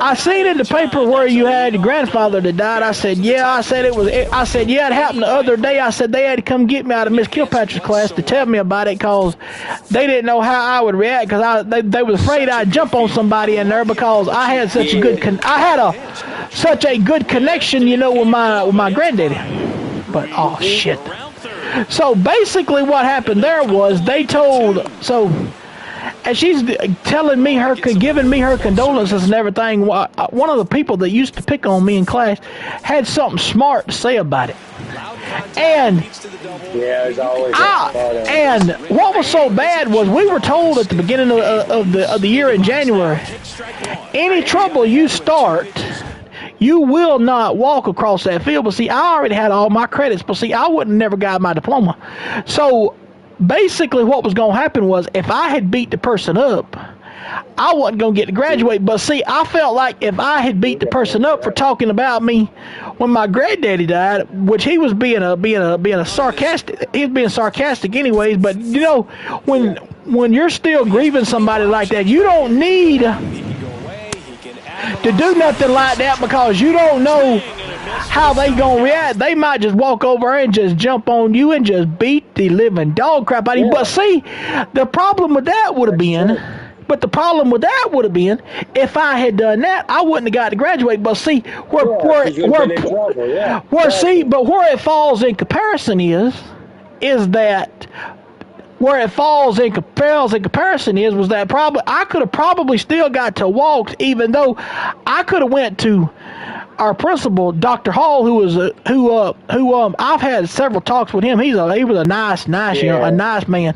I seen in the paper where you had your grandfather that died. I said, yeah. I said, it happened the other day. I said, they had to come get me out of Miss Kilpatrick's class to tell me about it because they didn't know how I would react because they was afraid I'd jump on somebody in there because I had such a good such a good connection, you know, with my granddaddy. But oh shit. So basically what happened there was and she's telling me giving me her condolences and everything. One of the people that used to pick on me in class had something smart to say about it. And and what was so bad was we were told at the beginning of the year in January, any trouble you start, you will not walk across that field. But see, I already had all my credits. But see, I wouldn't never got my diploma. So basically what was going to happen was if I had beat the person up, I wasn't going to get to graduate. But see, I felt like if I had beat the person up for talking about me when my granddaddy died, which he was being a sarcastic, he was being sarcastic anyways. But you know, when you're still grieving somebody like that, you don't need to do nothing like that because you don't know how they gonna react. They might just walk over and just jump on you and just beat the living dog crap out of you. But see, the problem with that would have been if I had done that, I wouldn't have got to graduate. But see, where it falls in comparison is that where it falls in comparison was that probably I could have probably still got to walk, even though I could have went to our principal, Dr. Hall, who I've had several talks with him. He was a nice, a nice man.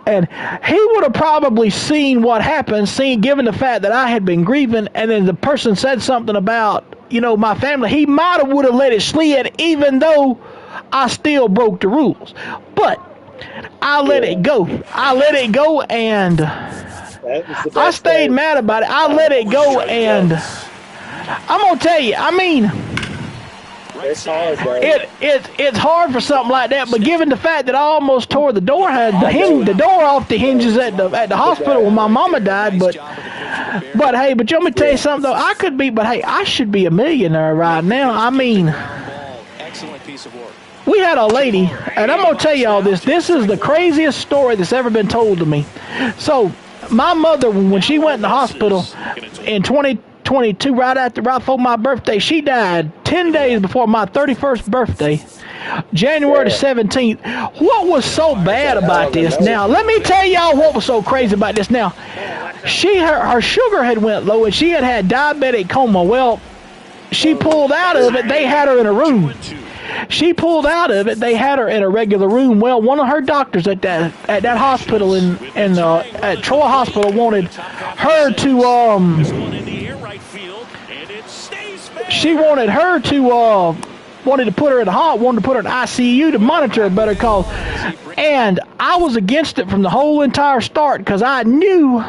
And he would have probably seen what happened, given the fact that I had been grieving, and then the person said something about, my family. He might would have let it slide, even though I still broke the rules. But I let it go. And I stayed mad about it. I let it go, and I'm gonna tell you. I mean, it's hard, bro. It's hard for something like that. But given the fact that I almost tore the door off the hinges at the hospital when my mama died, but hey, but let me tell you something though. I could be, but hey, I should be a millionaire right now. I mean, excellent piece of work. We had a lady, and I'm gonna tell you all this. This is the craziest story that's ever been told to me. So, my mother, when she went in the hospital in 2022, right before my birthday, she died 10 days before my 31st birthday, January the 17th. What was so bad about this? Now, let me tell y'all what was so crazy about this. Now, her sugar had went low, and she had diabetic coma. Well, she pulled out of it. They had her in a room. She pulled out of it. They had her in a regular room. Well, one of her doctors at that hospital at Troy Hospital wanted her to she wanted to put her in ICU to monitor her better cause. And I was against it from the whole entire start because I knew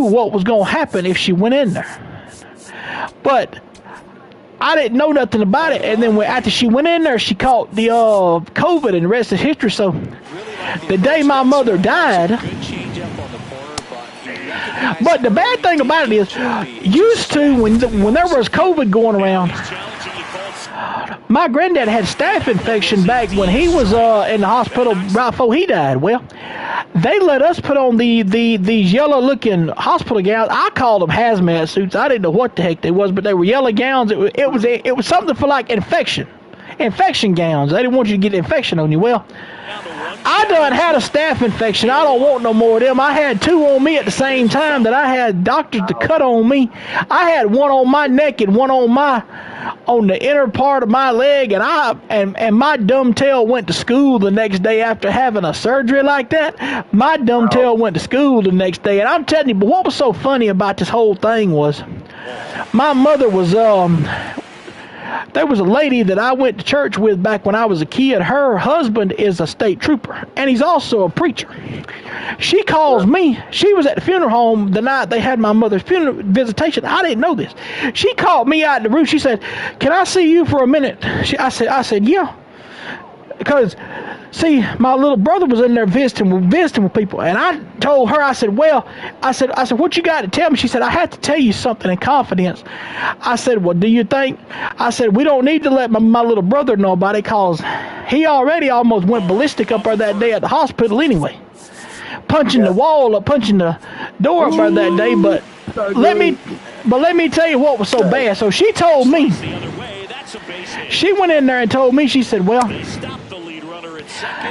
what was going to happen if she went in there. But I didn't know nothing about it, and then after she went in there, she caught the COVID, and the rest is history. So, the day my mother died, but the bad thing about it is, used to when there was COVID going around, my granddad had staph infection back when he was in the hospital right before he died. Well, they let us put on these yellow-looking hospital gowns. I called them hazmat suits. I didn't know what the heck they was, but they were yellow gowns. It was something for like infection gowns. They didn't want you to get infection on you. Well, I done had a staph infection. I don't want no more of them. I had two on me at the same time that I had doctors to cut on me. I had one on my neck and one on the inner part of my leg, and my dumb tail went to school the next day after having a surgery like that. My dumb tail went to school the next day, and I'm telling you, but what was so funny about this whole thing was, my mother was there was a lady that I went to church with back when I was a kid. Her husband is a state trooper, and he's also a preacher. She calls me. She was at the funeral home the night they had my mother's funeral visitation. I didn't know this. She called me out of the room. She said, "Can I see you for a minute?" I said, "Yeah." Because, see, my little brother was in there visiting with people, and I told her, I said, "What you got to tell me?" She said, "I have to tell you something in confidence." I said, "Well, do you think?" I said, "We don't need to let my little brother know about it, because he already almost went ballistic up there that day at the hospital anyway, punching the wall up, punching the door up there that day." But let me tell you what was so bad. So she told me. She went in there and told me. She said, "Well,"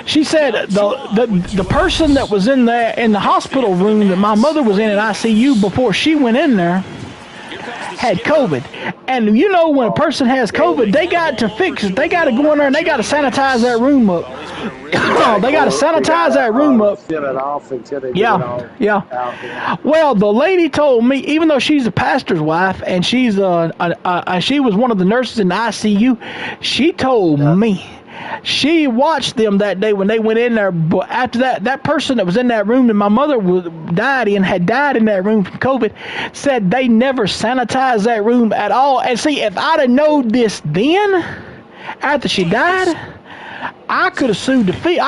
she said, the person that was in the hospital room that my mother was in ICU before she went in there had COVID. And you know, when a person has COVID, they got to fix it. They got to go in there and they got to sanitize that room up. They got to sanitize that room up. Yeah. Well, the lady told me, even though she's a pastor's wife and she was one of the nurses in the ICU, she told me she watched them that day when they went in there. But after that person that was in that room that my mother had died in that room from COVID, said they never sanitized that room at all. And see, if I'd have known this then, after she died, I could have sued the PI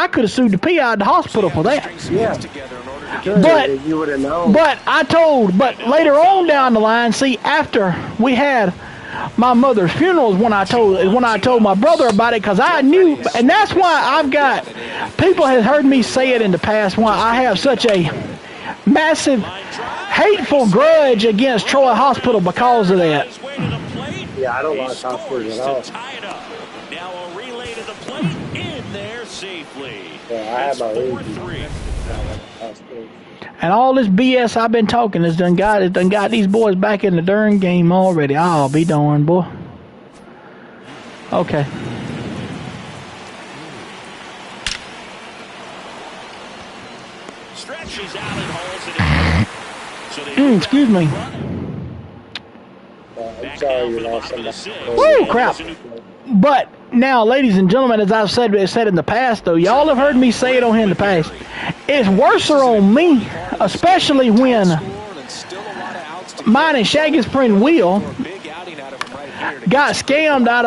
out of the hospital for that. Yeah. But you would have known. But later on down the line, see, after we had my mother's funeral, is when I told my brother about it, because I knew, and that's why people have heard me say it in the past, why I have such a massive, hateful grudge against Troy Hospital because of that. Yeah, I don't like hospitals at all. Yeah, I have my reasons. And all this BS I've been talking has done got these boys back in the darn game already. I'll be darned, boy. Okay. Stretches out and holds it in. Excuse me. I'm sorry you lost somebody. Woo, crap. But now, ladies and gentlemen, as I've said in the past, though, y'all have heard me say it on here in the past. It's worse on me, especially when mine and Shaggy's friend Will got scammed out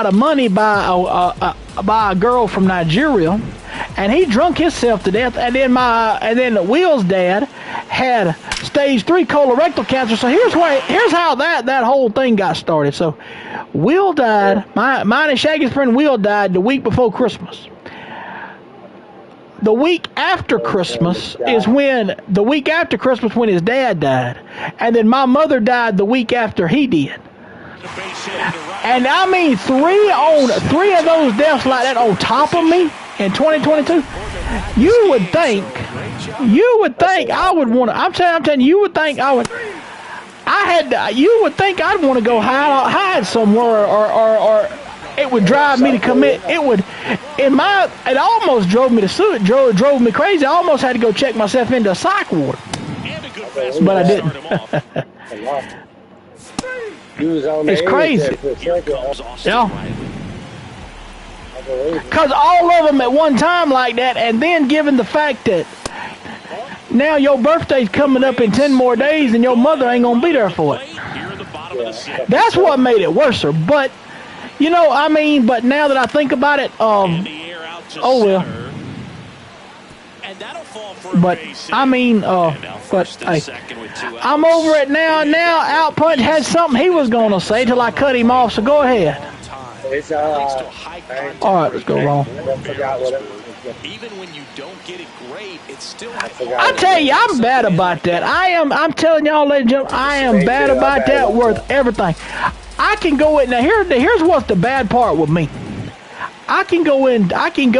of money by a girl from Nigeria, and he drunk himself to death. And then Will's dad had stage 3 colorectal cancer. So here's how that whole thing got started. So Will died. Mine and Shaggy's friend Will died the week before Christmas. The week after Christmas when his dad died, and then my mother died the week after he did. And I mean, three of those deaths like that on top of me in 2022. You would think I would want to. I'm telling you, you would think I would. You would think I'd want to go hide somewhere, or it would drive me to commit. It almost drove me to suicide. Drove me crazy. I almost had to go check myself into a psych ward, but I didn't. It's crazy. Yeah. Because all of them at one time like that, and then given the fact that now your birthday's coming up in 10 more days and your mother ain't going to be there for it. That's what made it worse. But, but now that I think about it, oh well. But, but, hey, I'm over it now. Now, Outpunch had something he was going to say till I cut him off, so go ahead. It's all right, let's go wrong. Even when you don't get it great, it's still. I tell you, I'm bad about that. I'm telling y'all, ladies and gentlemen, I am bad about that. Worth everything. I can go in now. Here's what's the bad part with me. I can go in I can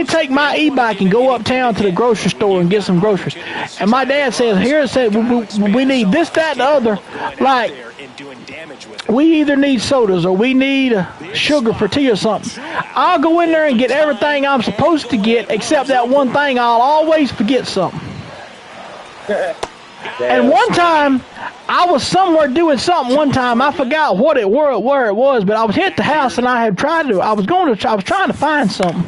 take my e-bike and go uptown to the grocery store and get some groceries. And my dad says, we need this, that, and the other. Like, we either need sodas or we need sugar for tea or something. I'll go in there and get everything I'm supposed to get, except that one thing. I'll always forget something. And one time, I was somewhere doing something one time. I forgot where it was, but I was at the house and I was trying to find something.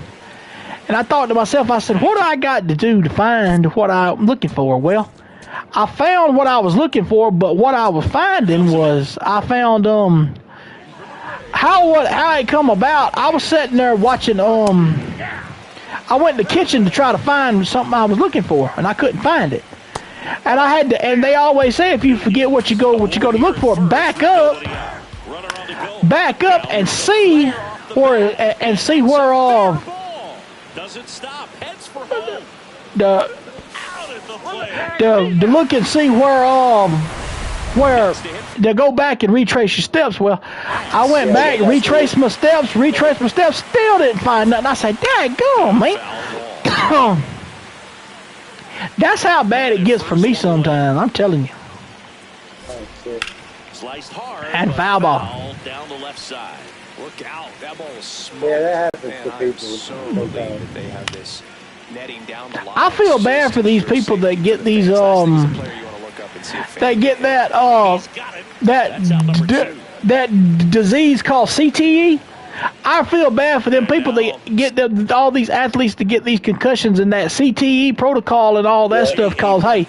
And I thought to myself, I said, what do I got to do to find what I'm looking for? Well, I found what I was looking for, but what I was finding was, I found, how it come about. I was sitting there watching, I went in the kitchen to try to find something I was looking for, and I couldn't find it. And I had to, and they always say if you forget what you go to look for, back up and see where doesn't stop, heads for home. To look and see where to go back and retrace your steps. Well, I went back and retraced my steps, still didn't find nothing. I said, daggone, man. That's how bad it gets for me sometimes, I'm telling you. Sliced hard, and foul ball. Down the left side. Look out, that ball is smoked. Yeah, that happens to people. So relieved that they have this netting down the line. I feel bad for these people that get these that disease called CTE. I feel bad for them people that get all these athletes to get these concussions and that CTE protocol and all that stuff. Cause hey,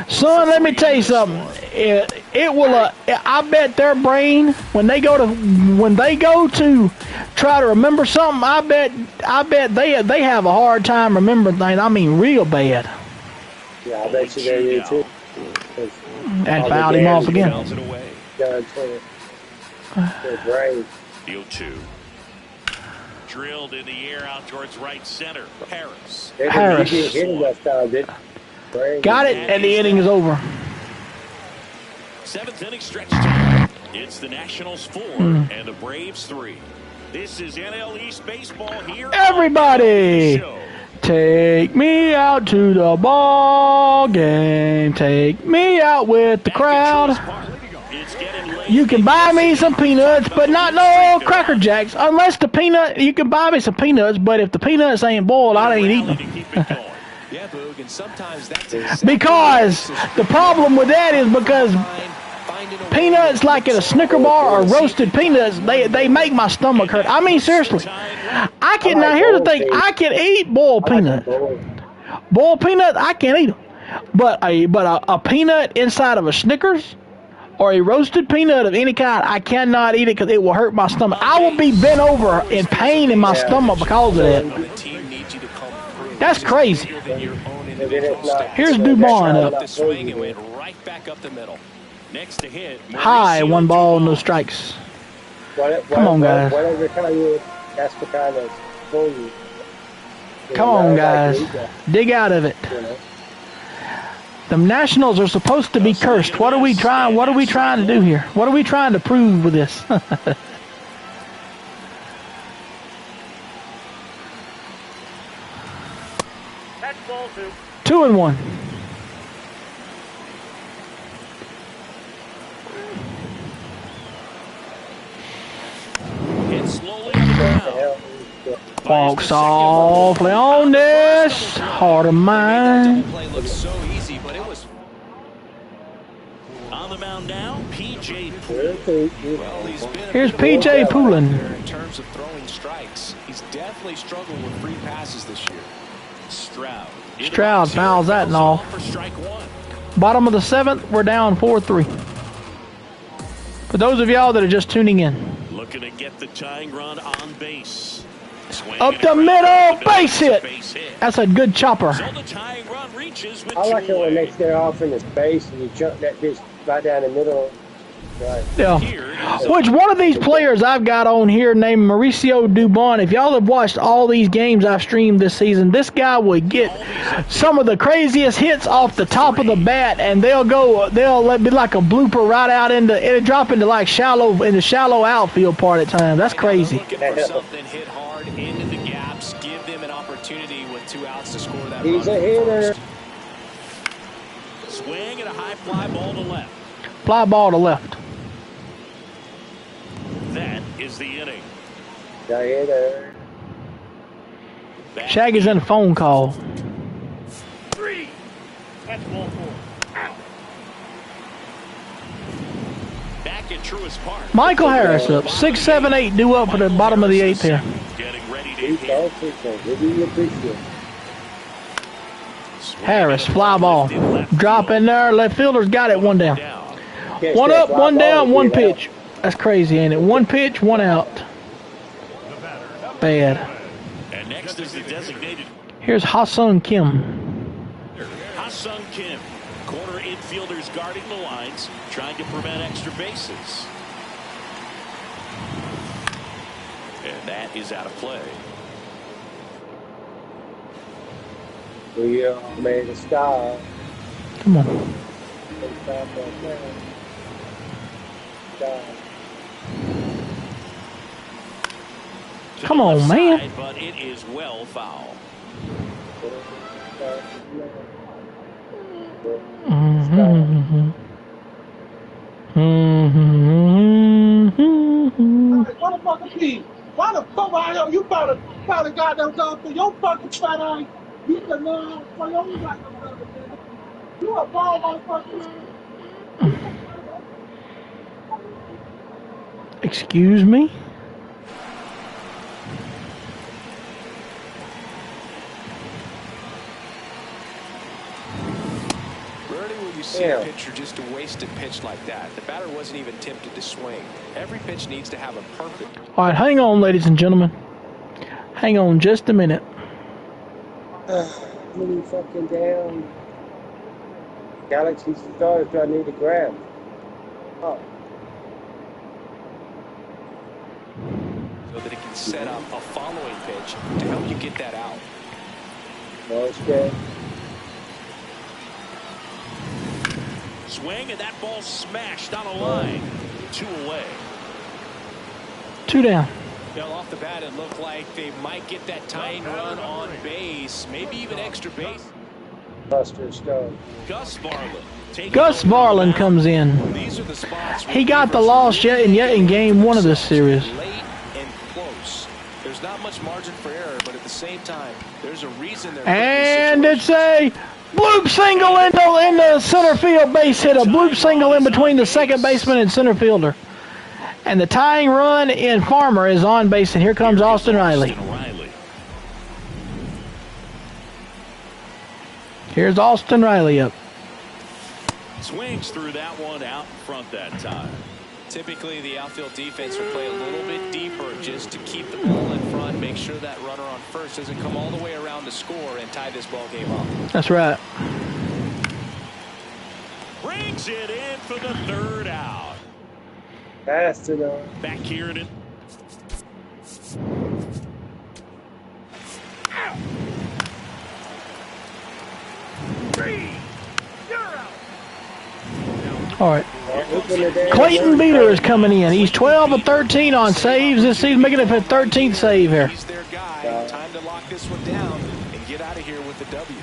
son, let me tell you something. It will. I bet their brain when they go to try to remember something. I bet they have a hard time remembering things. I mean, real bad. Yeah, I bet you they do too. And fouled him off again. Right. Deal 2. Drilled in the air out towards right center. Harris. Got it, and the inning is over. 7th inning stretch time. It's the Nationals 4 and the Braves 3. This is NL East baseball here. Everybody, take me out to the ball game. Take me out with the crowd. You can buy me some peanuts, but not no Cracker Jacks. Unless the peanut, you can buy me some peanuts, but if the peanuts ain't boiled, I ain't eating them. Yeah, Boog, and sometimes that's exactly because the problem with that is because peanuts, like at a Snicker bar or roasted peanuts, they make my stomach hurt. I mean, seriously. I can, now here's the thing, I can eat boiled peanuts. Boiled peanuts, I can't eat them. But a peanut inside of a Snickers or a roasted peanut of any kind, I cannot eat it because it will hurt my stomach. I will be bent over in pain in my stomach because of that. That's crazy. Here's Dubon up. High, 1 ball, no strikes. Come on, guys. Come on, guys. Dig out of it. The Nationals are supposed to be cursed. What are we trying to do here? What are we trying to prove with this? That's ball 2. 2-1. Walk softly on this heart of mine. Play looks so easy, but it was. On the mound now, P.J. Here's P.J. Poulin. In terms of throwing strikes, he's definitely struggled with free passes this year. Stroud fouls that and all. Bottom of the 7th, we're down 4-3. For those of y'all that are just tuning in. Looking to get the tying run on base. Up the middle, base hit. That's a good chopper. So the tying run reaches with I like it when they start off in the space and you jump that bitch right down the middle. Right. Yeah. Which one of these players I've got on here named Mauricio Dubon, if y'all have watched all these games I've streamed this season, this guy would get some of the craziest hits off the top of the bat, and they'll be like a blooper right out it'll drop into like shallow outfield part at times. That's crazy. Looking for something, hit hard into the gaps, give them an opportunity with 2 outs to score that. He's a hitter. Swing and a high fly ball to left. Fly ball to left. That is the inning. Shaggy's in a phone call. 3. That's ball 4. Back at Truist Park. Michael Harris up. 6, 7, 8 due up for the bottom of the 8th here. Getting ready to hit. Harris, fly ball. Drop in there. Left fielder's got it. 1 down. 1 up, 1 down, 1 pitch. That's crazy, ain't it? 1 pitch, 1 out. Bad. And next is the designated. Here's Ha-Sung Kim. Ha-Sung Kim. Corner infielders guarding the lines, trying to prevent extra bases. And that is out of play. We made a stop. Come on. Come on, man. But it is well foul. Motherfucker, Pete. Why the fuck are you probably got them done for your fucking fat eye? You can for your got them done. You a ball motherfucker. Excuse me? Rarely will you see a pitcher just a wasted pitch like that. The batter wasn't even tempted to swing. Every pitch needs to have a perfect. All right, hang on, ladies and gentlemen. Hang on just a minute. Many fucking down. Galaxy stars do I need to grab? Oh. So that it can set up a following pitch to help you get that out. No, it's good. Swing, and that ball smashed on a line. 2 away. 2 down. Now, off the bat, it looked like they might get that tying run on base, maybe even extra base. Buster's go. Gus Varlin. Gus Varlin comes in. These are the spots He got the loss yet in game 1 of this series. late and close. There's not much margin for error, but at the same time, there's a reason they're And it's a bloop single in the center field base hit. A bloop single in between the second baseman and center fielder. And the tying run in Farmer is on base, and here comes Austin Riley. Here's Austin Riley up. Swings through that one out in front that time. Typically, the outfield defense will play a little bit deeper just to keep the ball in front, make sure that runner on first doesn't come all the way around to score and tie this ball game up. That's right. Brings it in for the third out. Fast enough. Back here in it. All right. Clayton Beeter is coming in. He's 12 of 13 on saves this season, making it his 13th save here. He's their guy. Time to lock this one down and get out of here with the W.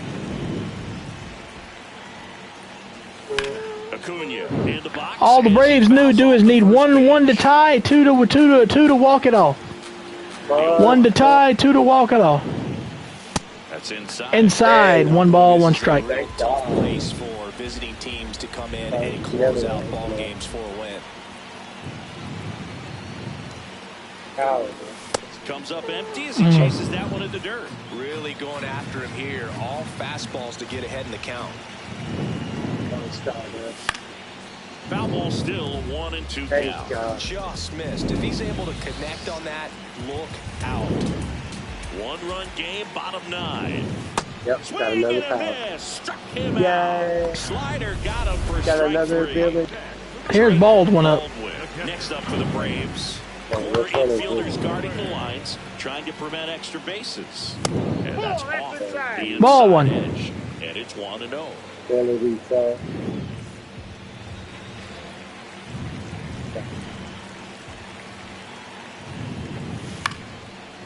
Acuna in the box. All the Braves do is need one to tie, two to walk it off. 1 to tie, 2 to walk it off. That's inside. Inside, 1 ball, 1 strike. Tough place for visiting teams to come in and close out ball games for a win. Comes up empty as he chases that one in the dirt. Really going after him here. All fastballs to get ahead in the count. Foul ball still 1-2 count. Just missed. If he's able to connect on that, look out. 1-run game, bottom 9. Yep, Swing got another and a foul. miss. Struck him Yay. out. Slider got him for Got strike another 3. building. Here's Baldwin up. Next up for the Braves. Corner which one is infielders it? guarding the lines, trying to prevent extra bases. And that's off the inside Ball one. edge. And it's 1-0. Ability foul.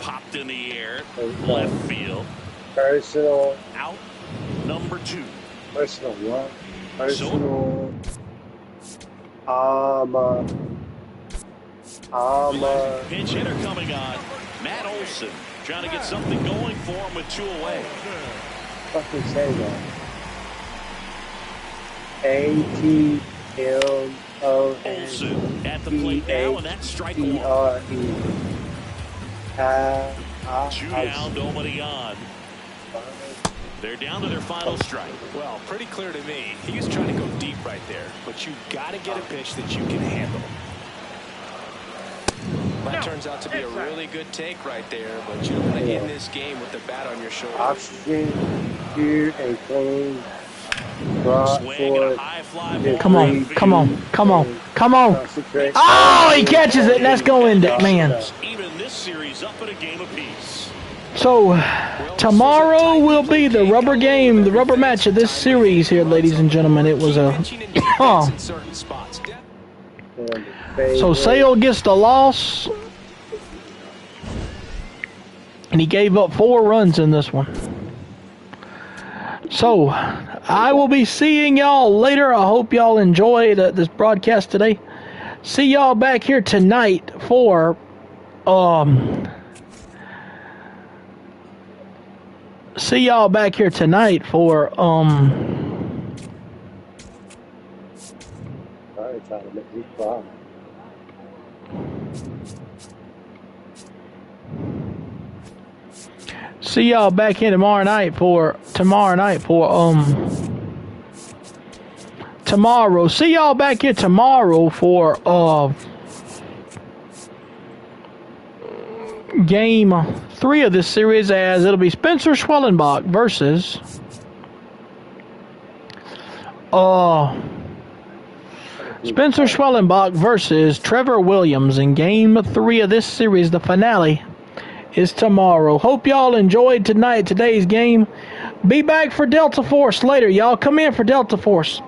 Popped in the air, left field. Personal. Out, number 2. Personal what? Personal. Pinch hitter coming on. Matt Olson trying to get something going for him with 2 away. Fucking say that. A-T-M-O-N. Olson at the plate now, and that's strike 1. 2 down, nobody on. They're down to their final strike. Well, pretty clear to me. He's trying to go deep right there, but you've got to get a pitch that you can handle. That turns out to be a really good take right there, but you don't want to end this game with the bat on your shoulder. Oxygen, here, and clean. Brought Swing and for a high fly ball. Come on. concentrate. Oh, he catches it, and that's going to, man. Even this series up at a game apiece. So, tomorrow will be the rubber game, the rubber match of this series here, ladies and gentlemen. It was a... So, Sale gets the loss. And he gave up 4 runs in this one. So, I will be seeing y'all later. I hope y'all enjoyed this broadcast today. See y'all back here tonight for... See y'all back here tonight for Sorry, trying to make me cry. see y'all back here tomorrow night for tomorrow. See y'all back here tomorrow for game 3 of this series, as it'll be Spencer Schwellenbach versus Trevor Williams in game 3 of this series. The finale is tomorrow. Hope y'all enjoyed today's game. Be back for Delta Force later. Y'all come in for Delta Force. Bye.